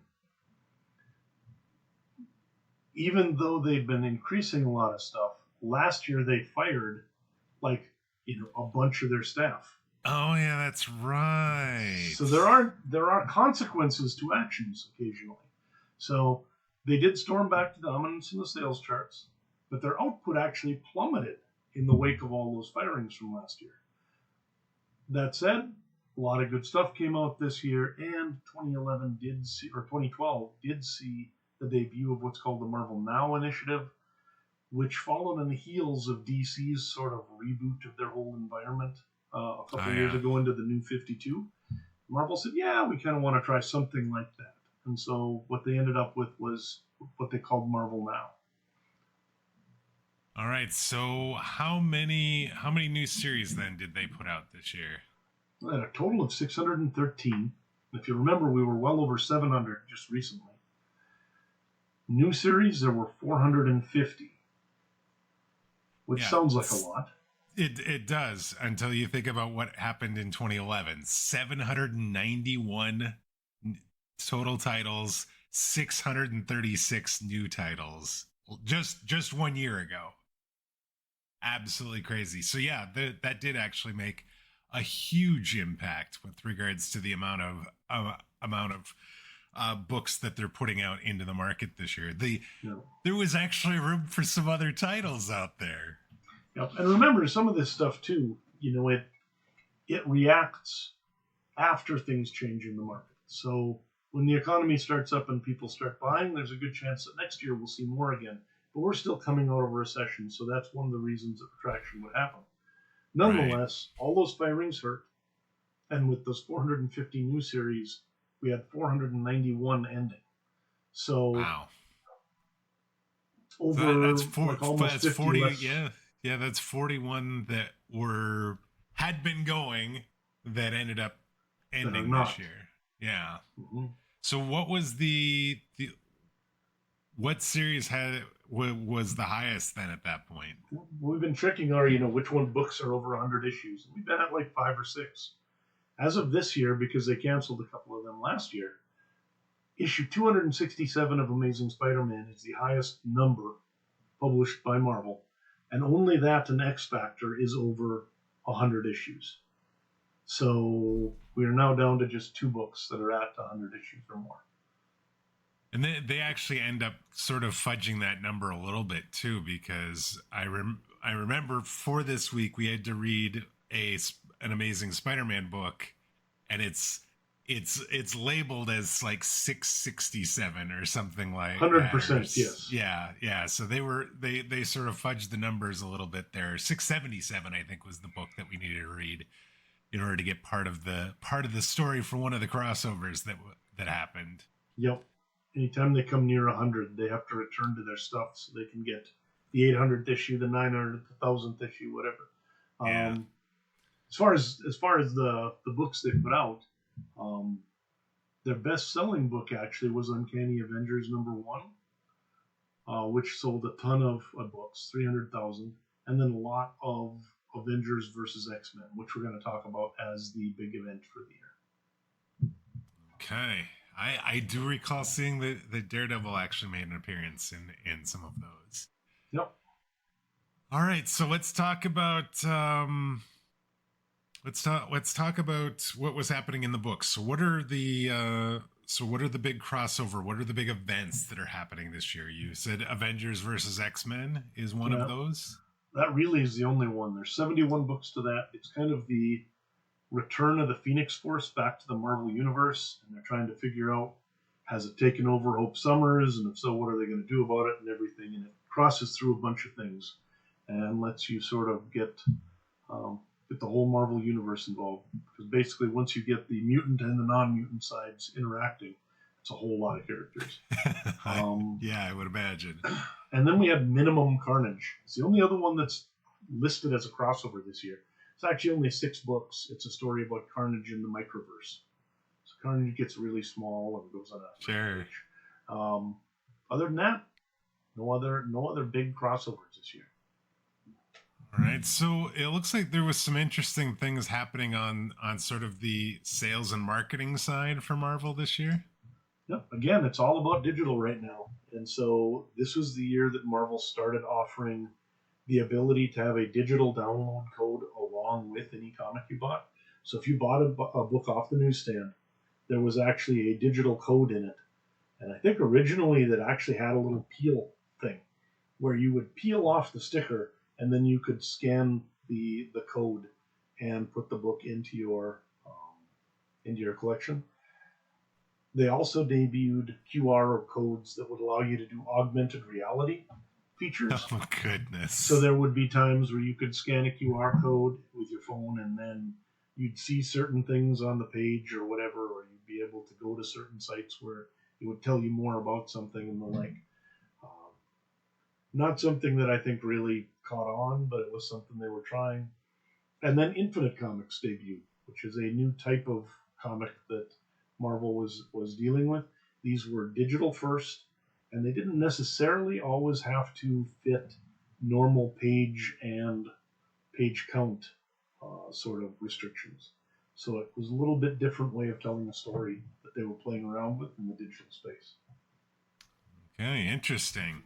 Even though they've been increasing a lot of stuff, last year they fired a bunch of their staff. Oh yeah, that's right. So there are consequences to actions occasionally. So they did storm back to dominance in the sales charts, but their output actually plummeted in the wake of all those firings from last year. That said, A lot of good stuff came out this year, and 2012 did see the debut of what's called the Marvel Now initiative, which followed on the heels of DC's sort of reboot of their whole environment a couple years ago into the New 52. Marvel said, yeah, we kind of want to try something like that. And so what they ended up with was what they called Marvel Now. All right, so how many new series then did they put out this year? They had a total of 613. If you remember, we were well over 700 just recently. New series, there were 450, which sounds like a lot. It does, until you think about what happened in 2011. 791 total titles, 636 new titles, just 1 year ago. Absolutely crazy. So yeah, that did actually make a huge impact with regards to the amount of books that they're putting out into the market this year. There was actually room for some other titles out there. Yep. And remember, some of this stuff too, it reacts after things change in the market. So when the economy starts up and people start buying, there's a good chance that next year we'll see more again. But we're still coming out of a recession, so that's one of the reasons that retraction would happen. Nonetheless, all those firings hurt, and with those 450 new series, we had 491 ending. So wow, over that's almost 50 40. less. Yeah, that's 41 that had been going that ended up ending this year. Yeah. Mm-hmm. So what was what series was the highest then at that point? We've been checking our, which one books are over 100 issues. We've been at like 5 or 6. As of this year, because they canceled a couple of them last year, issue 267 of Amazing Spider-Man is the highest number published by Marvel. And only that and X Factor is over 100 issues. So we are now down to just 2 books that are at 100 issues or more. And they actually end up sort of fudging that number a little bit too, because I remember for this week we had to read an Amazing Spider-Man book, and it's labeled as like 667 or something like 100%. Yes. Yeah. So they sort of fudged the numbers a little bit there. 677, I think, was the book that we needed to read in order to get part of the story for one of the crossovers that happened. Yep. Anytime they come near 100, they have to return to their stuff so they can get the 800th issue, the 900th, the 1000th issue, whatever. As far as the books they put out, their best-selling book actually was Uncanny Avengers #1, which sold a ton of books, 300,000, and then a lot of Avengers versus X-Men, which we're going to talk about as the big event for the year. Okay. I do recall seeing that Daredevil actually made an appearance in some of those. Yep. All right, so let's talk about what was happening in the books. So what are the big crossover? What are the big events that are happening this year? You said Avengers versus X-Men is one of those. That really is the only one. There's 71 books to that. It's kind of the return of the Phoenix Force back to the Marvel Universe, and they're trying to figure out, has it taken over Hope Summers, and if so, what are they going to do about it and everything. And it crosses through a bunch of things and lets you sort of get the whole Marvel Universe involved. Because basically, once you get the mutant and the non-mutant sides interacting, it's a whole lot of characters. Yeah, I would imagine. And then we have Minimum Carnage. It's the only other one that's listed as a crossover this year. It's actually only 6 books. It's a story about Carnage in the Microverse. So Carnage gets really small and goes on a sure. Other than that, no other big crossovers this year. All right, so it looks like there was some interesting things happening on sort of the sales and marketing side for Marvel this year. Yep. Again, it's all about digital right now, and so this was the year that Marvel started offering the ability to have a digital download code along with any comic you bought. So if you bought a book off the newsstand, there was actually a digital code in it. And I think originally that actually had a little peel thing where you would peel off the sticker and then you could scan the code and put the book into your into your collection. They also debuted QR codes that would allow you to do augmented reality features. Oh, goodness. So there would be times where you could scan a QR code with your phone and then you'd see certain things on the page or whatever, or you'd be able to go to certain sites where it would tell you more about something and the like. Not something that I think really caught on, but it was something they were trying. And then Infinite Comics debuted, which is a new type of comic that Marvel was dealing with. These were digital first, and they didn't necessarily always have to fit normal page and page count sort of restrictions. So it was a little bit different way of telling a story that they were playing around with in the digital space. Okay, interesting.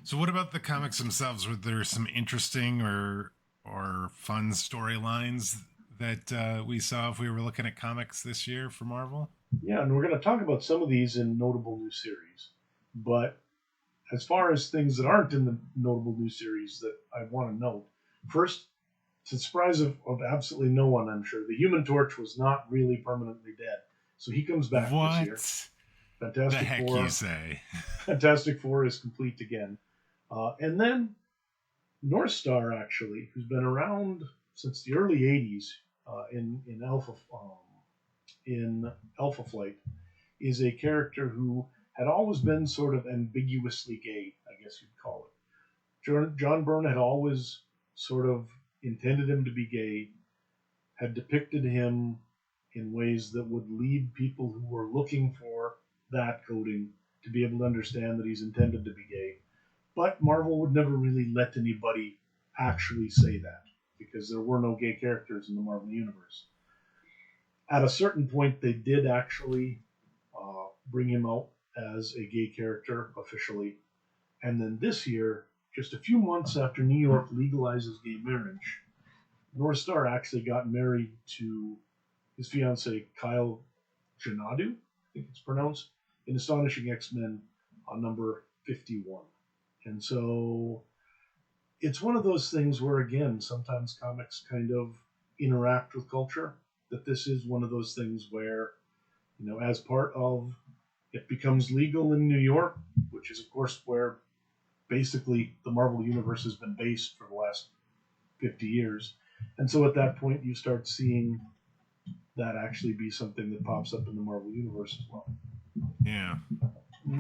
So what about the comics themselves? Were there some interesting or fun storylines that we saw if we were looking at comics this year for Marvel? Yeah, and we're going to talk about some of these in notable new series. But as far as things that aren't in the notable new series that I want to note, first, to the surprise of absolutely no one, I'm sure, the Human Torch was not really permanently dead. So he comes back this year. Fantastic the heck Four, you say? Fantastic Four is complete again. And then North Star, actually, who's been around since the early 80s in Alpha Flight, is a character who had always been sort of ambiguously gay, I guess you'd call it. John Byrne had always sort of intended him to be gay, had depicted him in ways that would lead people who were looking for that coding to be able to understand that he's intended to be gay. But Marvel would never really let anybody actually say that because there were no gay characters in the Marvel Universe. At a certain point, they did actually bring him out as a gay character officially. And then this year, just a few months after New York legalizes gay marriage, North Star actually got married to his fiancée, Kyle Janadu, I think it's pronounced, in Astonishing X-Men number 51. And so it's one of those things where, again, sometimes comics kind of interact with culture, that this is one of those things where, as part of it becomes legal in New York, which is, of course, where basically the Marvel Universe has been based for the last 50 years. And so at that point, you start seeing that actually be something that pops up in the Marvel Universe as well. Yeah.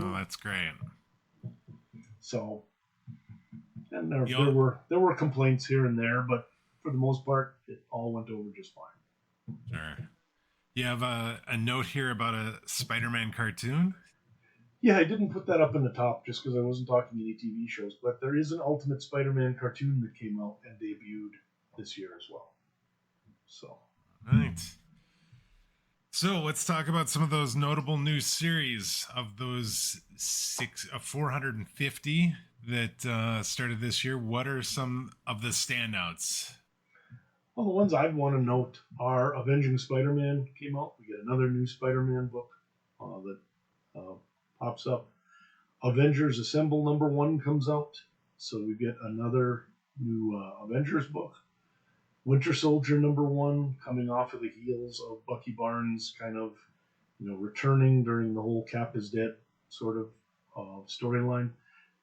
Oh, that's great. So, and there were complaints here and there, but for the most part, it all went over just fine. Sure. You have a note here about a Spider-Man cartoon? Yeah, I didn't put that up in the top just because I wasn't talking any TV shows, but there is an Ultimate Spider-Man cartoon that came out and debuted this year as well. So, right. So let's talk about some of those notable new series of those 450 that started this year. What are some of the standouts? Well, the ones I want to note are Avenging Spider-Man came out. We get another new Spider-Man book that pops up. Avengers Assemble #1 comes out, so we get another new Avengers book. Winter Soldier #1 coming off of the heels of Bucky Barnes kind of, returning during the whole Cap is dead sort of storyline.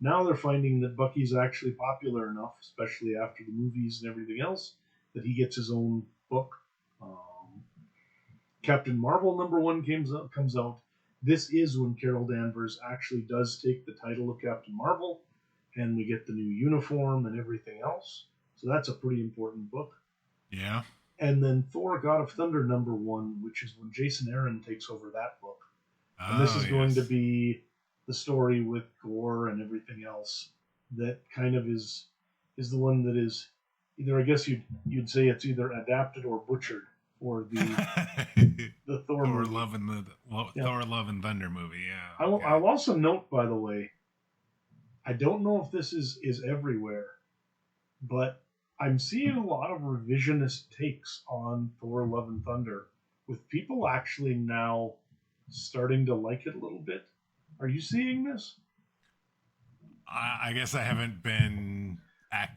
Now they're finding that Bucky's actually popular enough, especially after the movies and everything else, that he gets his own book. Captain Marvel #1 comes out. This is when Carol Danvers actually does take the title of Captain Marvel, and we get the new uniform and everything else. So that's a pretty important book. Yeah. And then Thor: God of Thunder #1, which is when Jason Aaron takes over that book. And this is going to be the story with Gore and everything else that kind of is the one that is either, I guess you'd say it's either adapted or butchered for the Thor movie. Thor Love and Thunder movie, yeah. I'll also note, by the way, I don't know if this is everywhere, but I'm seeing a lot of revisionist takes on Thor Love and Thunder, with people actually now starting to like it a little bit. Are you seeing this? I guess I haven't been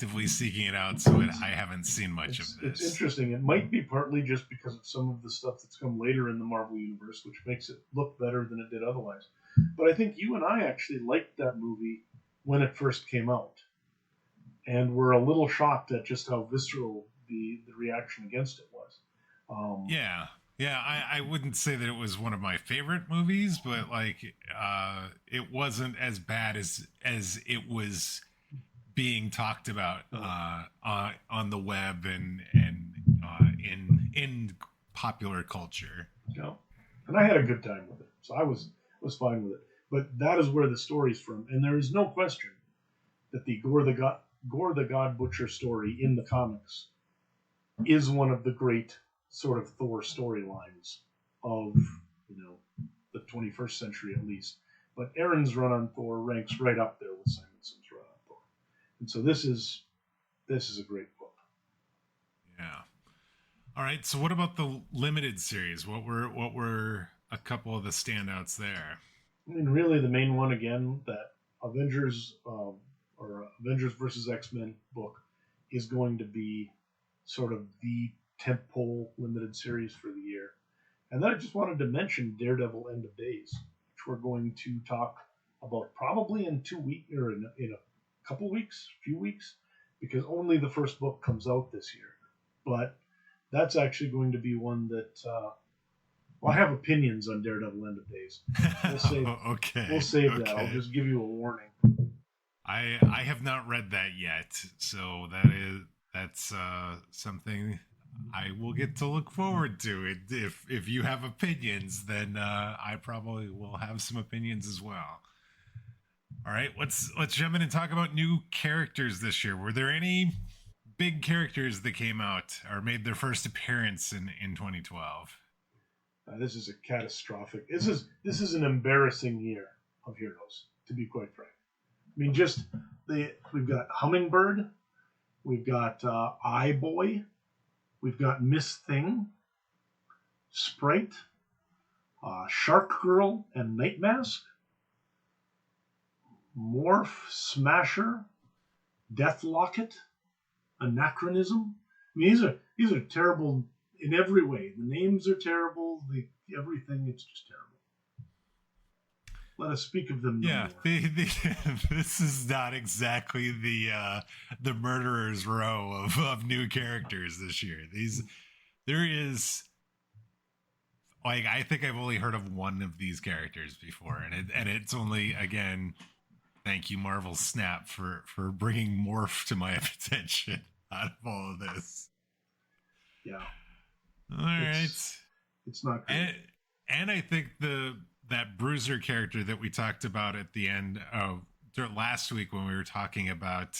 actively seeking it out, so I haven't seen much of this. It's interesting. It might be partly just because of some of the stuff that's come later in the Marvel Universe, which makes it look better than it did otherwise. But I think you and I actually liked that movie when it first came out. And we're a little shocked at just how visceral the reaction against it was. Yeah, I wouldn't say that it was one of my favorite movies, but like it wasn't as bad as it was being talked about on the web and in popular culture. Yeah, and I had a good time with it, so I was fine with it. But that is where the story's from, and there is no question that the Gore the God Butcher story in the comics is one of the great sort of Thor storylines of the 21st century at least. But Aaron's run on Thor ranks right up there with Simonson's run on Thor, and so this is a great book. Yeah. All right. So what about the limited series? What were a couple of the standouts there? I mean, really, the main one again, that Avengers or Avengers versus X-Men book is going to be sort of the tentpole limited series for the year. And then I just wanted to mention Daredevil End of Days, which we're going to talk about probably in 2 weeks or in a few weeks, because only the first book comes out this year. But that's actually going to be one that I have opinions on Daredevil End of Days. We'll save that. I'll just give you a warning. I have not read that yet, so that's something I will get to look forward to. If you have opinions, then I probably will have some opinions as well. All right, let's jump in and talk about new characters this year. Were there any big characters that came out or made their first appearance in 2012? This is a catastrophic. This is an embarrassing year of heroes, to be quite frank. I mean, we've got Hummingbird, we've got Eye Boy, we've got Miss Thing, Sprite, Shark Girl and Night Mask, Morph, Smasher, Death Locket, Anachronism. I mean, these are terrible in every way. The names are terrible. Everything, it's just terrible. Let us speak of them. Yeah, this is not exactly the murderer's row of new characters this year. There is, like, I think I've only heard of one of these characters before, and it's only, again, thank you Marvel Snap for bringing Morph to my attention out of all of this. Yeah. All right. It's not good. And I think that Bruiser character that we talked about at the end of last week when we were talking about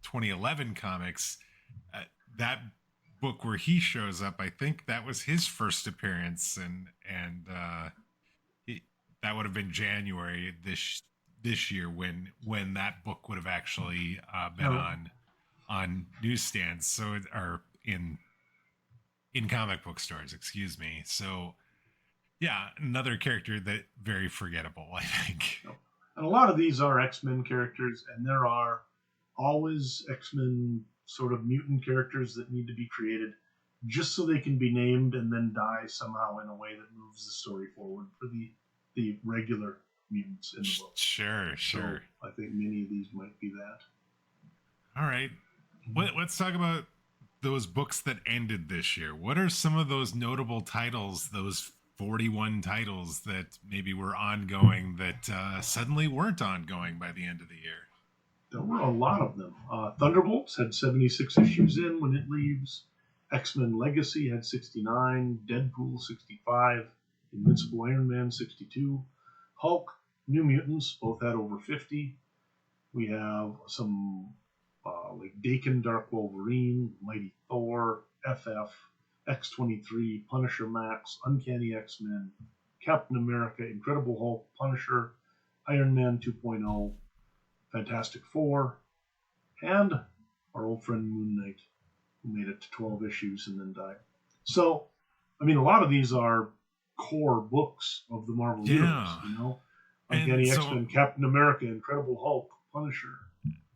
2011 comics, that book where he shows up, I think that was his first appearance, and that would have been January this year when that book would have actually been on newsstands, or in comic book stores, excuse me. So yeah, another character that very forgettable, I think. And a lot of these are X-Men characters, and there are always X-Men sort of mutant characters that need to be created just so they can be named and then die somehow in a way that moves the story forward for the regular mutants in the book. Sure. So I think many of these might be that. All right. Let's talk about those books that ended this year. What are some of those notable titles, those 41 titles that maybe were ongoing that suddenly weren't ongoing by the end of the year? There were a lot of them. Thunderbolts had 76 issues in when it leaves. X-Men Legacy had 69. Deadpool 65. Invincible Iron Man 62. Hulk, New Mutants both had over 50. We have some like Daken Dark Wolverine, Mighty Thor, FF, X-23, Punisher Max, Uncanny X-Men, Captain America, Incredible Hulk, Punisher, Iron Man 2.0, Fantastic Four, and our old friend Moon Knight, who made it to 12 issues and then died. So, I mean, a lot of these are core books of the Marvel Universe, you know? Uncanny X-Men, Captain America, Incredible Hulk, Punisher.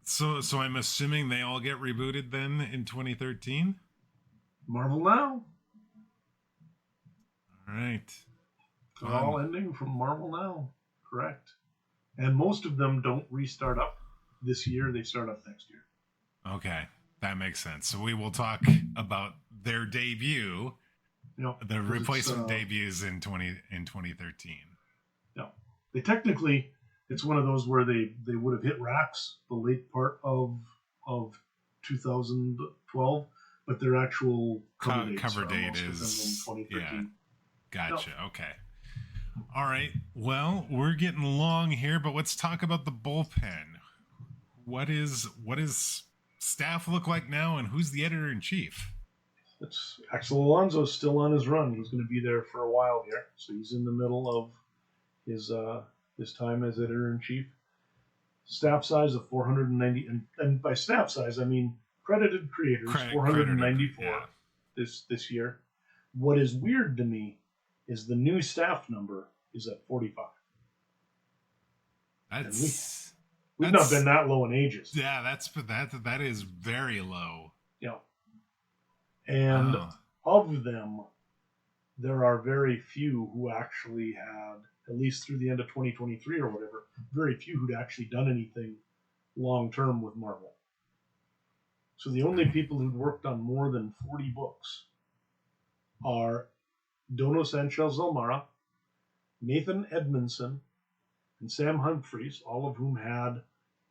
So I'm assuming they all get rebooted then in 2013. Marvel Now. All right. They're all ending from Marvel Now. Correct. And most of them don't restart up this year. They start up next year. Okay, that makes sense. So we will talk about their debut, the replacement debuts in 2013. Yeah, they technically, it's one of those where they would have hit racks the late part of 2012, but their actual cover date is 2013. Yeah. Gotcha. No. Okay. All right. Well, we're getting long here, but let's talk about the bullpen. What is staff look like now, and who's the editor-in-chief? It's Axel Alonso's still on his run. He's going to be there for a while here, so he's in the middle of his time as editor-in-chief. Staff size of 490, and by staff size I mean credited creators, 494 this year. What is weird to me is the new staff number is at 45. We've not been that low in ages. Yeah, that is very low. Yeah. And of them, there are very few who actually had, at least through the end of 2023 or whatever, very few who'd actually done anything long term with Marvel. So the only people who'd worked on more than 40 books are Dono Sanchez-Zalmara, Nathan Edmondson, and Sam Humphries, all of whom had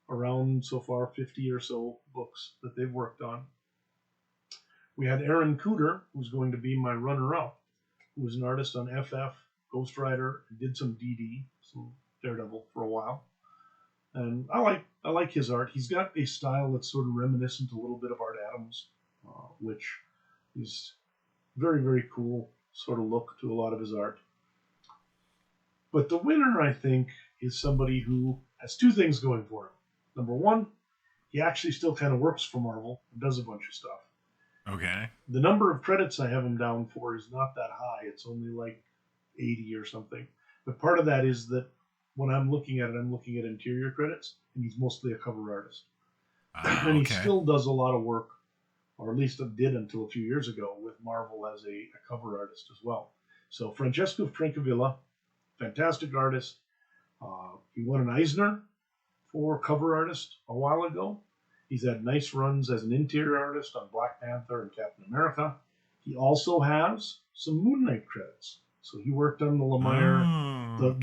around so far 50 or so books that they've worked on. We had Aaron Cooter, who's going to be my runner-up, who was an artist on FF, Ghost Rider, and did some DD, some Daredevil for a while. And I like his art. He's got a style that's sort of reminiscent a little bit of Art Adams, which is very, very cool sort of look to a lot of his art. But the winner, I think, is somebody who has two things going for him. Number one, he actually still kind of works for Marvel and does a bunch of stuff. Okay. The number of credits I have him down for is not that high. It's only like 80 or something. But part of that is that when I'm looking at it, I'm looking at interior credits, and he's mostly a cover artist. And he still does a lot of work, or at least did until a few years ago, with Marvel as a cover artist as well. So Francesco Francavilla, fantastic artist. He won an Eisner for cover artist a while ago. He's had nice runs as an interior artist on Black Panther and Captain America. He also has some Moon Knight credits. So he worked on the Lemire, the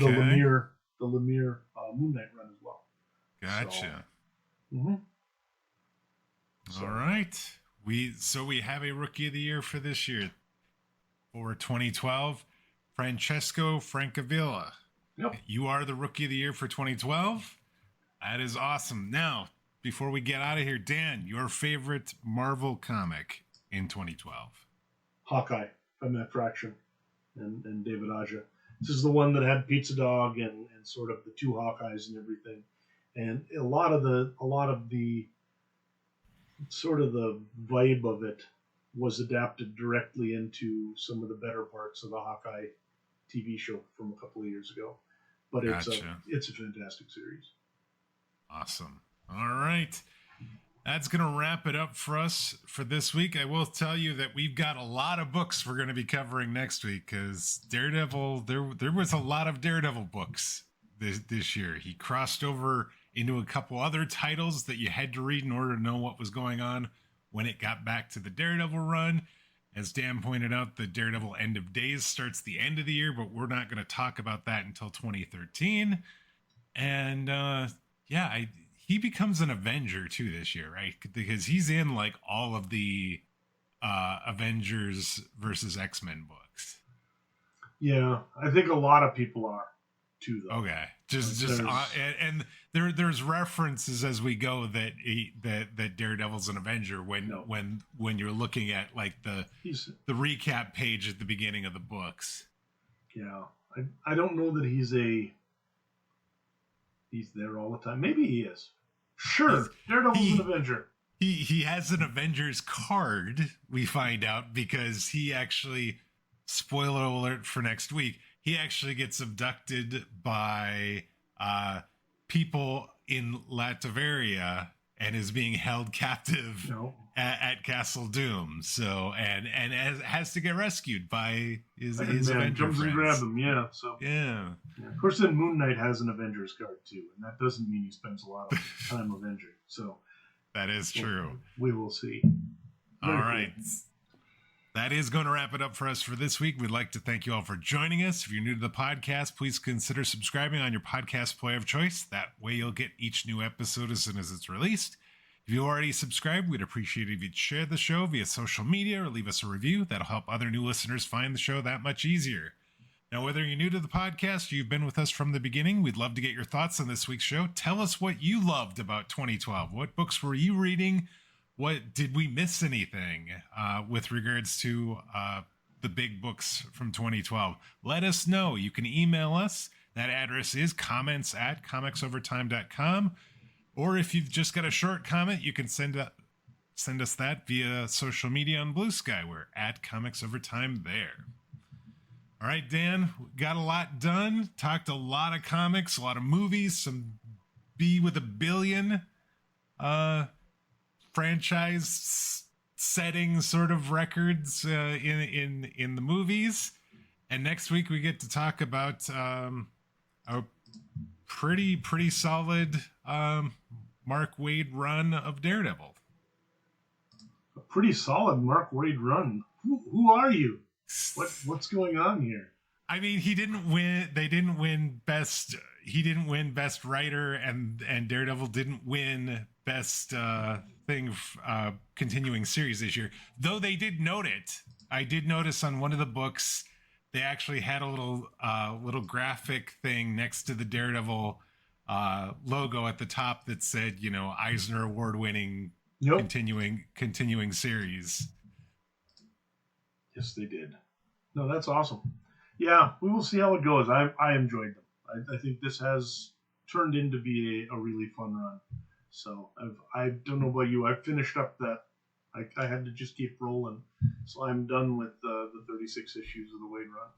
Lemire Moon Knight run as well. Gotcha. So, all right. We have a Rookie of the Year for this year. For 2012, Francesco Francavilla. Yep. You are the Rookie of the Year for 2012. That is awesome. Now, before we get out of here, Dan, your favorite Marvel comic in 2012? Hawkeye by Matt Fraction and David Aja. This is the one that had Pizza Dog and sort of the two Hawkeyes and everything. And a lot of the sort of the vibe of it was adapted directly into some of the better parts of the Hawkeye TV show from a couple of years ago. But it's a fantastic series. Awesome. All right. That's going to wrap it up for us for this week. I will tell you that we've got a lot of books we're going to be covering next week because Daredevil, there was a lot of Daredevil books this year. He crossed over into a couple other titles that you had to read in order to know what was going on when it got back to the Daredevil run. As Dan pointed out, the Daredevil End of Days starts the end of the year, but we're not going to talk about that until 2013. And he becomes an Avenger too this year, right? Because he's in like all of the Avengers versus X-Men books. Yeah, I think a lot of people are too, though. Okay, and there's references as we go that Daredevil's an Avenger when you're looking at like the recap page at the beginning of the books. Yeah, I don't know that he's there all the time. Maybe he is. Sure, Daredevil's an Avenger. He has an Avengers card, we find out, because he actually, spoiler alert for next week, he actually gets abducted by people in Latveria and is being held captive No. at Castle Doom. So and has to get rescued by his And Avenger jumps and friends. grabs him, yeah. So Yeah. Of course, then Moon Knight has an Avengers card too, and that doesn't mean he spends a lot of time avenging. So That is true. We will see. All Very right. cool. That is going to wrap it up for us for this week. We'd like to thank you all for joining us. If you're new to the podcast, please consider subscribing on your podcast player of choice. That way you'll get each new episode as soon as it's released. If you already subscribed, we'd appreciate it if you'd share the show via social media or leave us a review. That'll help other new listeners find the show that much easier. Now, whether you're new to the podcast or you've been with us from the beginning, we'd love to get your thoughts on this week's show. Tell us what you loved about 2012. What books were you reading? What did we miss anything with regards to the big books from 2012? Let us know. You can email us. That address is comments@comicsovertime.com. Or if you've just got a short comment, you can send us that via social media on Blue Sky. We're at comicsovertime there. All right, Dan, got a lot done. Talked a lot of comics, a lot of movies, some B with a billion franchise setting sort of records in the movies. And next week we get to talk about a pretty solid Mark Waid run of Daredevil. A pretty solid Mark Waid run. Who are you? What's going on here? I mean, he didn't win. They didn't win best. He didn't win best writer, and Daredevil didn't win best continuing series this year. Though they did note it. I did notice on one of the books they actually had a little graphic thing next to the Daredevil logo at the top that said, Eisner Award-winning continuing series. Yes, they did. No, that's awesome. Yeah, we will see how it goes. I enjoyed them. I think this has turned into be a really fun run. So I don't know about you. I finished up that. I had to just keep rolling. So I'm done with the 36 issues of the Waid run.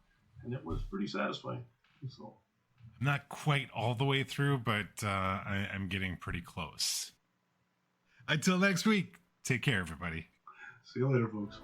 And it was pretty satisfying. So I'm not quite all the way through, but I'm getting pretty close. Until next week, take care, everybody. See you later, folks.